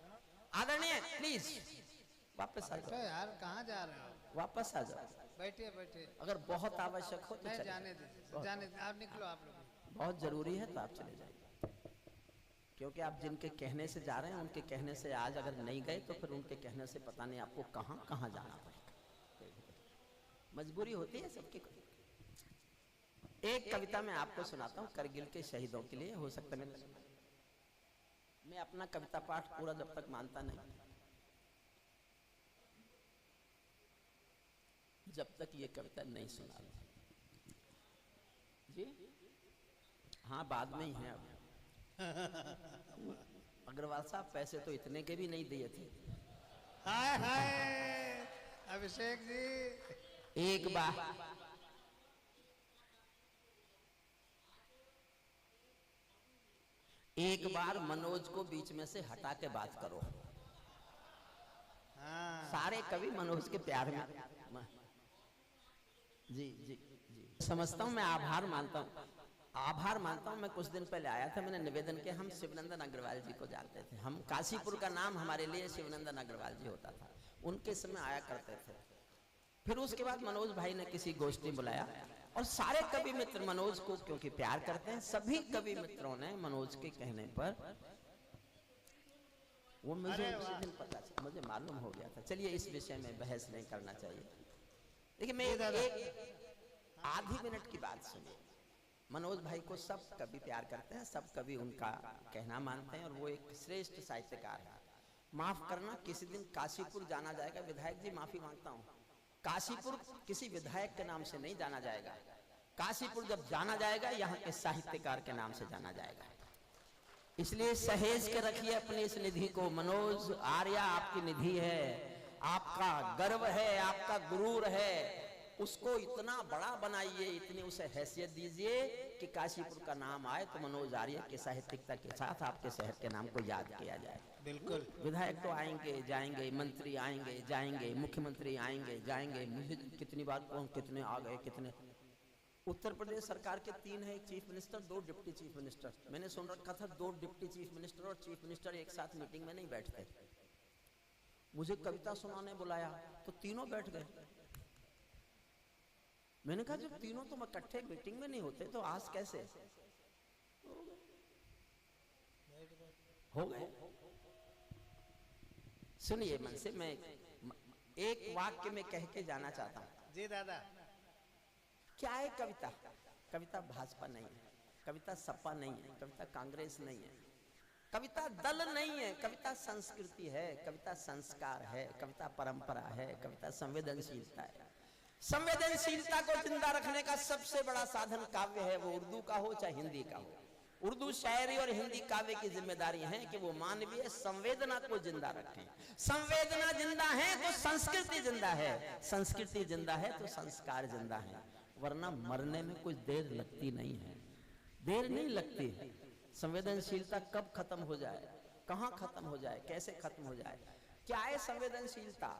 आदरणीय प्लीज वापस आ जाओ यार, कहाँ जा रहे हो? वापस आ जाओ, बैठिए बैठिए। अगर बहुत आवश्यक हो तो नहीं, चले जाने दीजिए, जाने दीजिए, आप निकलो आप लोग। बहुत जरूरी है तो आप चले जाइए, क्योंकि आप जिनके कहने से जा रहे हैं उनके कहने से आज अगर नहीं गए तो फिर उनके कहने से पता नहीं आपको कहाँ कहाँ जाना पड़ेगा। मजबूरी होती है सबकी। एक कविता मैं आपको सुनाता हूँ करगिल के शहीदों के लिए। हो सकता है मैं अपना कविता पाठ पूरा जब तक मानता नहीं। जब तक ये कविता नहीं सुना लो। जी हाँ, बाद में ही है अब। अग्रवाल साहब पैसे तो इतने के भी नहीं दिए थे। हाय हाय अभिषेक जी, एक बार मनोज को बीच में से हटा के बात करो। हाँ सारे कवि मनोज के प्यार में। जी जी जी, समझता हूँ, मैं आभार मानता हूँ। मैं कुछ दिन पहले आया था, मैंने निवेदन किया, हम शिवनंदन अग्रवाल जी को जानते थे। हम काशीपुर का नाम हमारे लिए शिवनंदन अग्रवाल जी होता था, उनके समय आया करते थे। फिर उसके बाद मनोज भाई ने किसी गोष्ठी बुलाया और सारे कवि मित्र मनोज को क्योंकि प्यार करते हैं, सभी कवि मित्रों ने मनोज के कहने पर, वो मुझे उसी दिन पता चला, मुझे मालूम हो गया था। चलिए इस विषय में बहस नहीं करना चाहिए। देखिए मैं एक आधी मिनट की बात सुनिए। मनोज भाई को सब कवि प्यार करते हैं, सब कवि उनका कहना मानते हैं और वो एक श्रेष्ठ साहित्यकार है। माफ करना, किसी दिन काशीपुर जाना जाएगा, विधायक जी माफी मांगता हूँ, काशीपुर किसी विधायक के नाम से नहीं जाना जाएगा। काशीपुर जब जाना जाएगा यहाँ के साहित्यकार के नाम से जाना जाएगा। इसलिए सहेज के रखिए अपनी इस निधि को। मनोज आर्या आपकी निधि है, आपका गर्व है, आपका गुरूर है, उसको इतना बड़ा बनाइए, इतनी उसे हैसियत दीजिए कि काशीपुर का नाम आए तो मनोज आर्य के साहित्यिकता के साथ आपके शहर के नाम को याद किया जाए। बिल्कुल। विधायक तो आएंगे जाएंगे, मंत्री आएंगे जाएंगे, मुख्यमंत्री आएंगे जाएंगे, मुझे कितनी बार कौन कितने आ गए कितने। उत्तर प्रदेश सरकार के 3 है, एक chief minister, 2 deputy chief minister. मैंने सुन रखा था 2 डिप्टी चीफ मिनिस्टर और चीफ मिनिस्टर एक साथ मीटिंग में नहीं बैठते। मुझे कविता सुनाने बुलाया तो तीनों बैठ गए। मैंने कहा जब तीनों तुम इकट्ठे मीटिंग में नहीं होते तो आज कैसे हो गए। सुनिए मन से, मैं एक वाक्य में कह के जाना चाहता हूं। जी दादा। क्या है कविता? कविता भाजपा नहीं है, कविता सपा नहीं है, कविता कांग्रेस नहीं है, कविता दल नहीं है, कविता संस्कृति है, कविता संस्कार है, कविता परंपरा है, कविता संवेदनशीलता है। संवेदनशीलता को जिंदा रखने का सबसे बड़ा साधन काव्य है, वो उर्दू का हो चाहे हिंदी का हो। उर्दू शायरी और हिंदी काव्य की जिम्मेदारी है कि वो मानवीय संवेदना को जिंदा रखें। संवेदना जिंदा है तो संस्कृति जिंदा है, संस्कृति जिंदा है तो संस्कार जिंदा है। वरना मरने में कुछ देर लगती नहीं है, देर नहीं लगती है। संवेदनशीलता कब खत्म हो जाए, कहां खत्म हो जाए, कैसे खत्म हो जाए? क्या है संवेदनशीलता?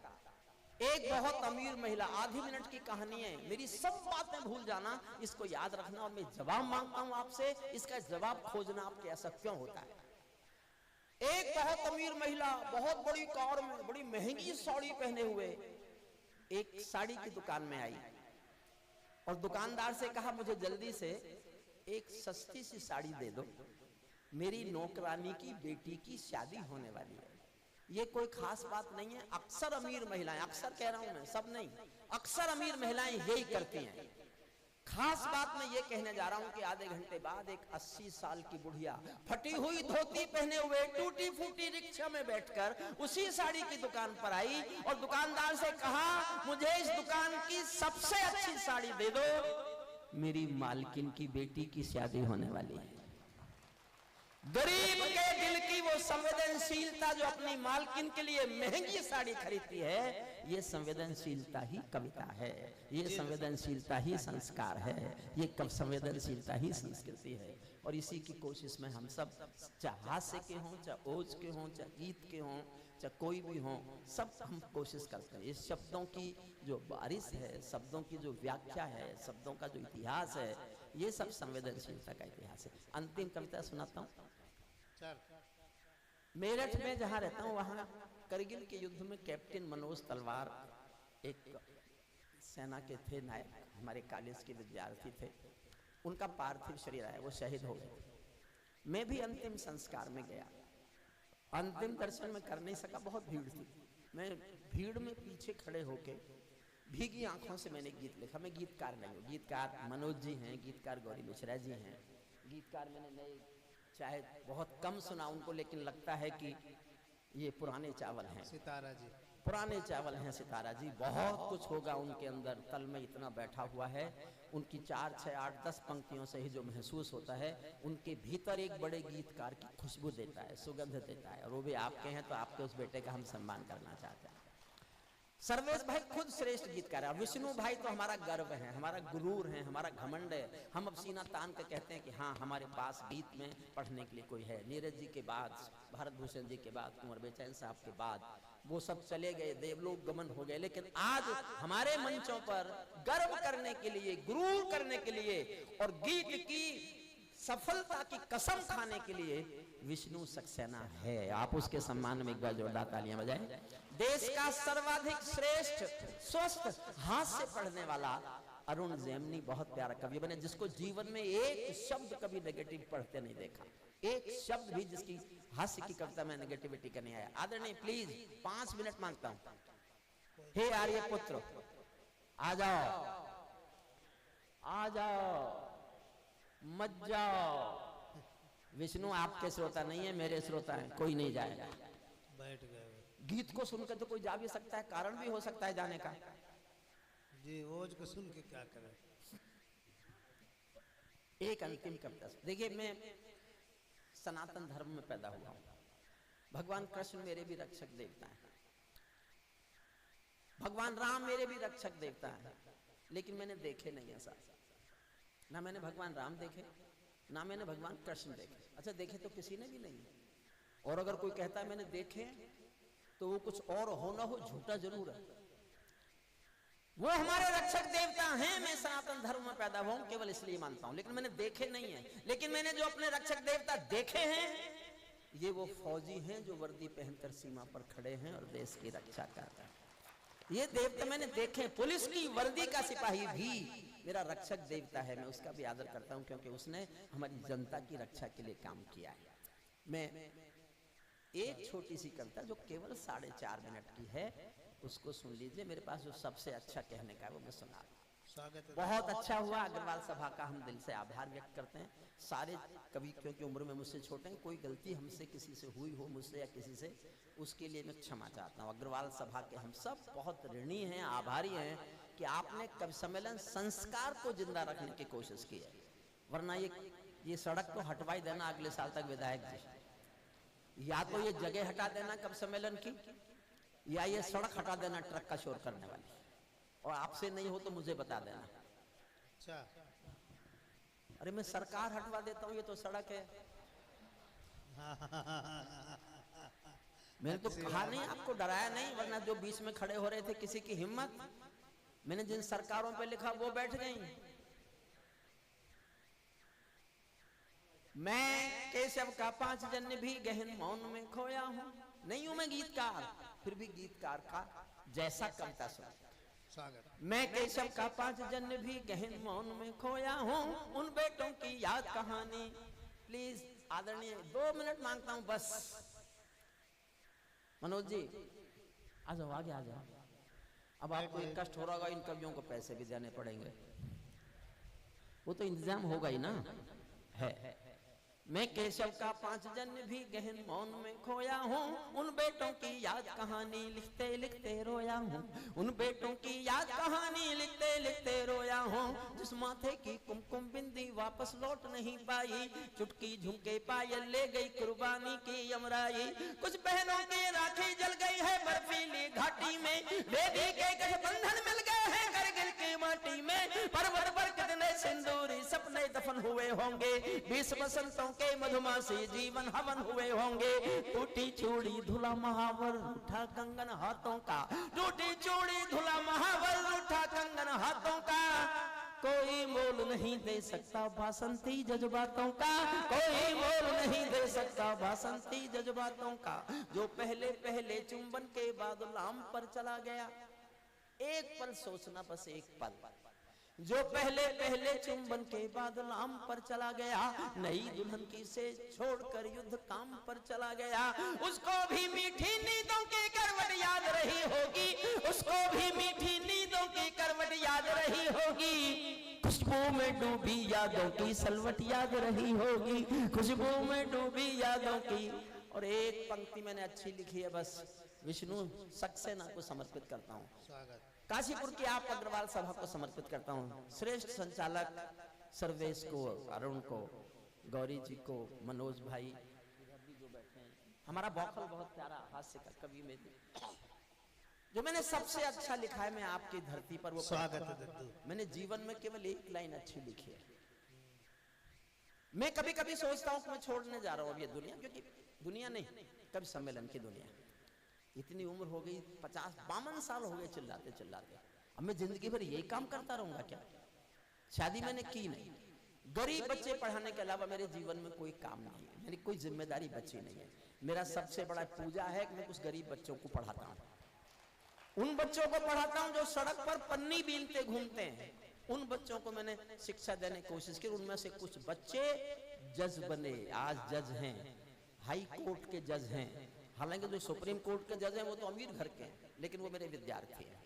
एक बहुत अमीर महिला, आधी मिनट की कहानी है, मेरी सब बातें भूल जाना, इसको याद रखना और मैं जवाब मांगता हूं आपसे, इसका जवाब खोजना आपके ऐसा क्यों होता है। एक बहुत अमीर महिला बहुत बड़ी कार में बड़ी महंगी साड़ी पहने हुए एक साड़ी की दुकान में आई और दुकानदार से कहा मुझे जल्दी से एक सस्ती सी साड़ी दे दो, मेरी नौकरानी की बेटी की शादी होने वाली है। ये कोई खास बात नहीं है, अक्सर अमीर महिलाएं, अक्सर कह रहा हूं मैं, सब नहीं, अक्सर अमीर महिलाएं यही करती हैं। खास बात मैं ये कहने जा रहा हूं कि आधे घंटे बाद एक 80 साल की बुढ़िया फटी हुई धोती पहने हुए टूटी फूटी रिक्शा में बैठकर उसी साड़ी की दुकान पर आई और दुकानदार से कहा मुझे इस दुकान की सबसे अच्छी साड़ी दे दो, मेरी मालकिन की बेटी की शादी होने वाली है। गरीब के दिल की वो संवेदनशीलता जो अपनी मालकिन के लिए महंगी साड़ी खरीदती है, ये संवेदनशीलता ही कविता है, ये संवेदनशीलता ही संस्कार है, ये कब संवेदनशीलता ही संस्कृति है। और इसी की कोशिश में हम सब, चाहे हास्य के हों, चाहे ओज के हों, चाहे गीत के हों, चाहे कोई भी हों, सब हम कोशिश करते हैं। इस शब्दों की जो बारिश है, शब्दों की जो व्याख्या है, शब्दों का जो इतिहास है, ये सब संवेदनशीलता का इतिहास है। अंतिम कविता सुनाता हूँ। मेरठ में जहां रहता हूं वहां करगिल के युद्ध में कैप्टन मनोज तलवार एक सेना के थे, नायक, हमारे कॉलेज के विद्यार्थी थे। उनका पार्थिव शरीर आया, वो शहीद हो गए। मैं भी अंतिम संस्कार में गया, अंतिम दर्शन में कर नहीं सका, बहुत भीड़ थी। मैं भीड़ में पीछे खड़े होके भीगी आंखों से मैंने गीत लिखा। मैं गीतकार नहीं हूँ, गीतकार मनोज जी हैं, गीतकार गौरी मिश्रा जी हैं, गीतकार मैंने नए चाहे बहुत कम सुना उनको, लेकिन लगता है कि ये पुराने चावल हैं। सितारा जी, पुराने चावल हैं सितारा जी, बहुत कुछ होगा उनके अंदर, तल में इतना बैठा हुआ है। उनकी 4, 6, 8, 10 पंक्तियों से ही जो महसूस होता है, उनके भीतर एक बड़े गीतकार की खुशबू देता है, सुगंध देता है, और वो भी आपके हैं, तो आपके उस बेटे का हम सम्मान करना चाहते हैं। सर्वेश भाई खुद श्रेष्ठ गीतकार है, विष्णु भाई तो हमारा गर्व है, हमारा गुरूर है, हमारा घमंड है। हम अब सीना तान के कहते हैं कि हाँ, हमारे पास गीत में पढ़ने के लिए कोई है। नीरज जी के बाद, भारत भूषण जी के बाद, कुंवर बेचैन साहब के बाद वो सब चले गए, देवलोक गमन हो गए, लेकिन आज हमारे मंचों पर गर्व करने के लिए, गुरूर करने के लिए और गीत की सफलता की कसम खाने के लिए विष्णु सक्सेना है। आप उसके सम्मान में एक बार जोरदार तालियां बजाएं। देश का सर्वाधिक श्रेष्ठ स्वस्थ हाथ से पढ़ने वाला अरुण जेमनी बहुत प्यारा कवि बने, जिसको जीवन में एक शब्द कभी नेगेटिव पढ़ते नहीं देखा, एक शब्द भी जिसकी हास्य की कविता में नेगेटिविटी का नहीं आया। आदरणीय प्लीज 5 मिनट मांगता हूं। हे आर्य पुत्र, आ जाओ, आ जाओ, मत जाओ। विष्णु आपके श्रोता नहीं है, मेरे श्रोता हैं, कोई नहीं जाएगा। बैठ गए गीत को सुनकर तो कोई जा भी सकता है, कारण भी हो सकता है जाने का जी, ओज को सुन के क्या करें। एक अंतिम कविता देखिए, मैं सनातन धर्म में पैदा हुआ हूं। भगवान कृष्ण मेरे भी रक्षक देवता हैं, भगवान राम मेरे भी रक्षक देवता हैं, लेकिन मैंने देखे नहीं ऐसा। ना मैंने भगवान राम देखे, ना मैंने भगवान कृष्ण देखे। अच्छा, देखे तो किसी ने भी नहीं। और अगर कोई कहता है मैंने देखे, तो वो कुछ और हो ना हो, झूठा जरूर है। वो हमारे रक्षक देवता हैं। मैं सनातन धर्म में पैदा हुआ हूं केवल इसलिए मानता हूं, लेकिन मैंने देखे नहीं है। लेकिन मैंने जो अपने रक्षक देवता देखे हैं, ये वो फौजी हैं जो वर्दी पहनकर सीमा पर खड़े हैं और देश की रक्षा कर रहे हैं। ये देवता मैंने देखे। पुलिस की वर्दी का सिपाही भी मेरा रक्षक देवता है। मैं उसका भी आदर करता हूं, क्योंकि उसने हमारी जनता की रक्षा के लिए काम किया है। मैं एक छोटी सी कविता जो केवल 4.5 मिनट की है, उसको सुन लीजिए। मेरे पास जो सबसे अच्छा कहने का है वो मैं सुना रहा हूं। स्वागत है। बहुत अच्छा हुआ। अग्रवाल सभा का हम दिल से आभार व्यक्त करते हैं। सारे कवि, क्योंकि उम्र में मुझसे छोटे हैं, कोई गलती हमसे किसी से हुई हो, मुझसे या किसी से, उसके लिए मैं क्षमा चाहता हूँ। अग्रवाल सभा के हम सब बहुत ऋणी हैं, आभारी हैं कि आपने कवि सम्मेलन संस्कार को जिंदा रखने की कोशिश की है। वरना ये सड़क तो हटवाई देना अगले साल तक विधायक जी, या तो ये जगह हटा देना कवि सम्मेलन की, या ये सड़क हटा देना ट्रक का शोर करने वाली। और आपसे नहीं हो तो मुझे बता देना। अच्छा, अरे मैं सरकार हटवा देता हूँ, ये तो सड़क है। मैंने तो कहा नहीं, आपको डराया नहीं, वरना जो बीच में खड़े हो रहे थे किसी की हिम्मत, मैंने जिन सरकारों पे लिखा वो बैठ गई। मैं केशव का 5 जन्म भी गहन मौन में खोया हूँ। नहीं हूं मैं गीतकार, फिर भी गीतकार का जैसा कविता सुन। स्वागत। मैं केशव का 5 जन्म भी गहन मौन में खोया हूँ, उन बेटों की याद कहानी। प्लीज आदरणीय 2 मिनट मांगता हूं बस। मनोज जी आ जाओ, आगे आ जाओ। अब आपको एक कष्ट हो रहा होगा, इन कवियों को पैसे भी देने पड़ेंगे, वो तो इंतजाम होगा ही ना। है मैं केशव का 5 जन्म भी गहन मौन में खोया हूँ, उन बेटों की याद कहानी लिखते लिखते रोया हूँ, उन बेटों की याद कहानी लिखते लिखते रोया हूँ, जिस माथे की कुमकुम बिंदी वापस लौट नहीं पाई, चुटकी झुमके पायल ले गई कुर्बानी की यमराई। कुछ बहनों की राखी जल गई है बर्फीली घाटी में, बेटी के गठबंधन मिल गए हैं करगिल की माटी में, पर्वत पर कितने सिंदूरी सपने दफन हुए होंगे, 20 बसंतों के मधुमासी जीवन हवन हुए होंगे। टूटी चूड़ी धुला महावर रूठा कंगन हाथों का, टूटी चूड़ी धुला महावर रूठा कंगन हाथों का, कोई मोल नहीं दे सकता बासंती जज्बातों का, कोई मोल नहीं दे सकता बासंती जज्बातों का, जो पहले पहले चुंबन के बाद लाम पर चला गया। एक पल सोचना, बस एक पल, जो पहले पहले चुंबन के बाद लाम पर चला गया, नई दुल्हन की से छोड़कर युद्ध काम पर चला गया, उसको भी मीठी नींदों की करवट याद रही होगी, उसको भी मीठी नींदों की करवट याद रही होगी, खुशबू में डूबी यादों की सलवट याद रही होगी, खुशबू में डूबी यादों की। और एक पंक्ति मैंने अच्छी लिखी है बस, विष्णु सक्सेना को समर्पित करता हूँ। स्वागत। काशीपुर की आप अग्रवाल सभा को समर्पित करता हूँ। श्रेष्ठ संचालक सर्वेश को, अरुण को, गौरी जी को, मनोज भाई जो बैठे हैं, हमारा बौखल बहुत प्यारा हास्य का कवि में जो मैंने सबसे अच्छा लिखा है मैं आपकी धरती पर वो स्वागत है दद्दू। मैंने जीवन में केवल एक लाइन अच्छी लिखी है। मैं कभी कभी सोचता हूँ कि मैं छोड़ने जा रहा हूँ अब ये दुनिया, क्योंकि दुनिया नहीं, कभी सम्मेलन की दुनिया। इतनी उम्र हो गई, 50-52 साल हो गए चिल्लाते चिल्लाते। अब मैं जिंदगी भर यही काम करता रहूंगा क्या? शादी मैंने की नहीं, गरीब बच्चे पढ़ाने के अलावा मेरे जीवन में कोई काम नहीं है, मेरी कोई जिम्मेदारी बची नहीं है। मेरा सबसे बड़ा पूजा है कि मैं कुछ गरीब बच्चों को पढ़ाता हूँ। उन बच्चों को पढ़ाता हूँ जो सड़क पर पन्नी बीनते घूमते हैं। उन बच्चों को मैंने शिक्षा देने की कोशिश की। उनमें से कुछ बच्चे जज बने, आज जज हैं, हाई कोर्ट के जज हैं। हालांकि जो सुप्रीम कोर्ट के जज हैं वो तो अमीर घर के हैं, लेकिन वो मेरे विद्यार्थी हैं।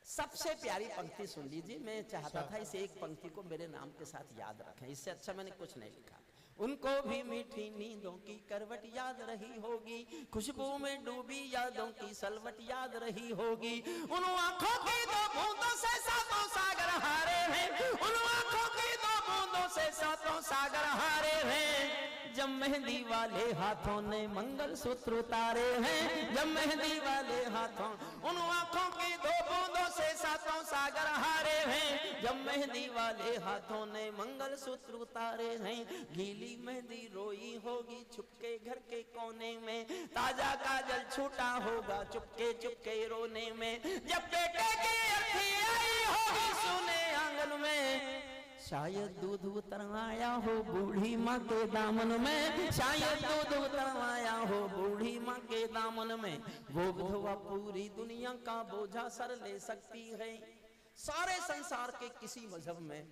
सबसे प्यारी पंक्ति सुन लीजिए। मैं चाहता था इस एक पंक्ति को मेरे नाम के साथ याद रखें, इससे अच्छा मैंने कुछ नहीं लिखा। उनको भी मीठी नींदों की करवट याद रही होगी, खुशबू में डूबी यादों की सलवट याद रही होगी। उन आंखों की दो बूंदों से सातों सागर हारे हैं, उन आंखों की दो बूंदों से सातों सागर हारे हैं। जब मेहंदी वाले हाथों ने मंगल सूत्र उतारे हैं, जब मेहंदी वाले हाथों, उन आंखों की दो बूंदों से सातों सागर हारे हैं। जब मेहंदी वाले हाथों ने मंगल सूत्र उतारे हैं, गीली मेहंदी रोई होगी छुपके घर के कोने में, ताजा काजल छूटा होगा चुपके चुपके रोने में। जब बेटे की अर्थी आई होगी सुने आंगन में, शायद दूध उतरवाया हो बूढ़ी माँ के दामन में, शायद दूध उतरवाया हो बूढ़ी माँ के दामन में। वो विधवा पूरी दुनिया का बोझा सर ले सकती है। सारे संसार के किसी मजहब में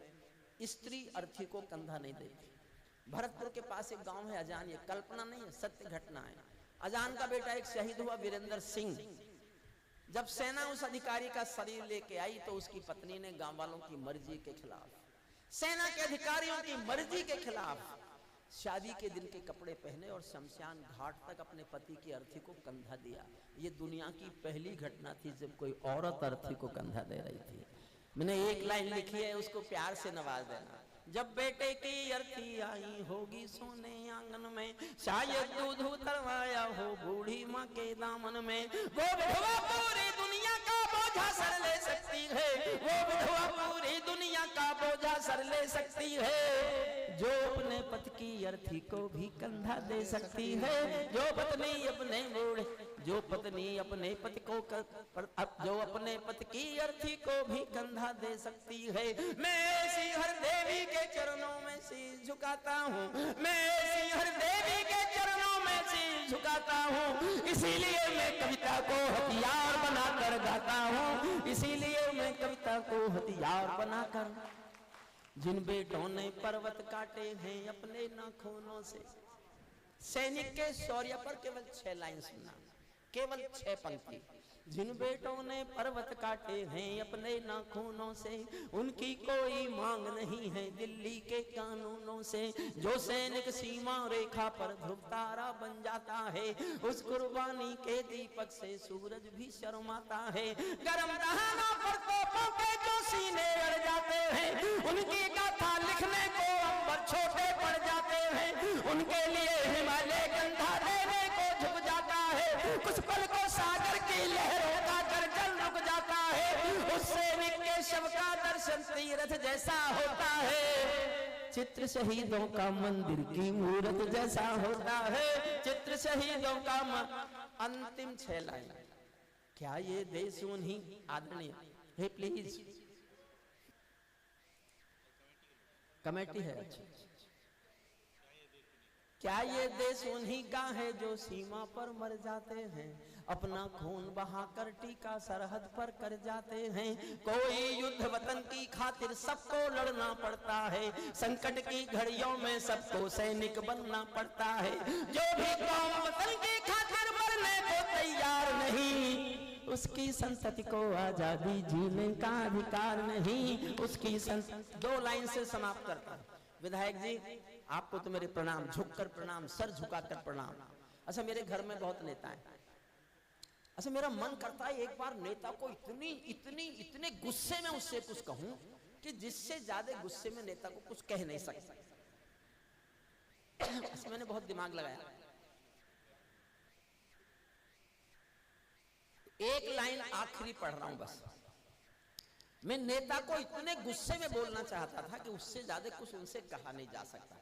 स्त्री अर्थी को कंधा नहीं देती। भरतपुर के पास एक गांव है अजान, ये कल्पना नहीं है, सत्य घटना है। अजान का बेटा एक शहीद हुआ वीरेंद्र सिंह। जब सेना उस अधिकारी का शरीर लेके आई तो उसकी पत्नी ने गांव वालों की मर्जी के खिलाफ, सेना के अधिकारियों की मर्जी के खिलाफ शादी के दिन के कपड़े पहने और शमशान घाट तक अपने पति की अर्थी को कंधा दिया। ये दुनिया की पहली घटना थी जब कोई औरत अर्थी को कंधा दे रही थी। मैंने एक लाइन लिखी है, उसको प्यार से नवाज देना। जब बेटे की अर्थी आई होगी सोने आंगन में, शायद दूध उतरवाया हो बूढ़ी माँ के दामन में। वो विधवा पूरी दुनिया का बोझा सर ले सकती है, वो विधवा पूरी दुनिया का बोझा सर ले सकती है। जो अपने पति की अर्थी को भी कंधा दे सकती है, जो पत्नी अपने बूढ़े, जो पत्नी अपने पति को जो अपने पति की अर्थी को भी कंधा दे सकती है। मैं ऐसी हर देवी के चरणों में सिर झुकाता हूँ, मैं ऐसी हर देवी के चरणों में सिर झुकाता हूँ। इसीलिए मैं कविता को हथियार बनाकर गाता हूँ, इसीलिए मैं कविता को हथियार बनाकर। जिन बेटों ने पर्वत काटे हैं अपने नाखूनों से, सैनिक के शौर्य पर केवल 6 लाइन सुनना, केवल 6 पंक्ति। जिन बेटों ने पर्वत काटे हैं अपने नाखूनों से, उनकी कोई मांग नहीं है दिल्ली के कानूनों से। जो सैनिक सीमा रेखा पर ध्रुव तारा बन जाता है, उस कुर्बानी के दीपक से सूरज भी शर्माता है। गरम दहानों पर तोपों के जो सीने अड़ जाते हैं, उनकी गाथा लिखने को अंबर छोटे पड़ जाते हैं। उनके लिए हिमालय कंधा देने को झुक जाता है, कुछ पल को सागर की लहरों का गर्जन रुक जाता है। उस सैनिक के शव का दर्शन तीर्थ जैसा होता है, चित्र शहीदों का मंदिर की मूर्त जैसा होता है, चित्र शहीदों का अंतिम 6 लाइन। क्या ये देश उन्हीं आदरणीय है, प्लीज कमेटी है। अच्छा, क्या ये देश उन्हीं का है जो सीमा पर मर जाते हैं, अपना खून बहाकर टीका सरहद पर कर जाते हैं। कोई युद्ध वतन की खातिर सबको लड़ना पड़ता है, संकट की घड़ियों में सबको सैनिक बनना पड़ता है। जो भी कौम वतन की खातिर मरने को तैयार नहीं, उसकी संतति को आजादी जीने का अधिकार नहीं, उसकी संतति। 2 लाइन से समाप्त करता हूं। विधायक जी आपको तो मेरे प्रणाम, झुककर प्रणाम, सर झुकाकर प्रणाम। अच्छा, मेरे घर में बहुत नेता हैं, अच्छा मेरा मन करता है एक बार नेता को इतने गुस्से में उससे कुछ कहूं कि जिससे ज्यादा गुस्से में नेता को कुछ कह नहीं सकता। मैंने बहुत दिमाग लगाया। एक लाइन आखिरी पढ़ रहा हूं बस। मैं नेता को इतने गुस्से में बोलना चाहता था कि उससे ज्यादा कुछ उनसे कहा नहीं जा सकता,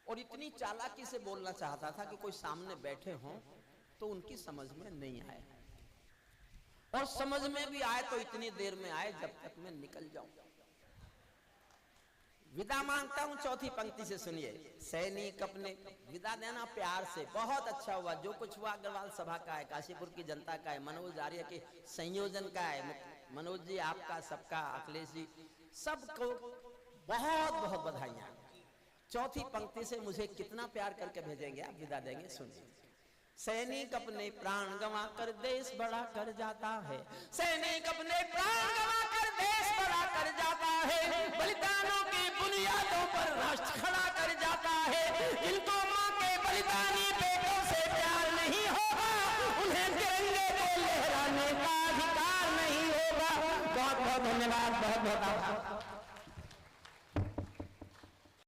और इतनी चालाकी से बोलना चाहता था कि कोई सामने बैठे हों तो उनकी समझ में नहीं आए, और समझ में भी आए तो इतनी देर में आए जब तक मैं निकल जाऊं। विदा मांगता हूं, चौथी पंक्ति से सुनिए। सैनिक अपने विदा देना प्यार से, बहुत अच्छा हुआ जो कुछ हुआ। अग्रवाल सभा का है, काशीपुर की जनता का है, मनोज आर्य के संयोजन का है, मनोज जी आपका, सबका, अखिलेश जी, सबको बहुत बहुत बधाइयां। चौथी पंक्ति से मुझे कितना प्यार करके भेजेंगे आप, विदा देंगे, सुनिए। सैनिक अपने प्राण गंवा कर देश बड़ा कर जाता है, सैनिक अपने प्राण गंवा कर देश बड़ा कर जाता है, बलिदानों की बुनियादों पर राष्ट्र खड़ा कर जाता है। इनको मां के बलिदानी बेटों से प्यार नहीं होगा, उन्हें तिरंगे को लहराने का अधिकार नहीं होगा। बहुत बहुत धन्यवाद, बहुत बहुत आभार।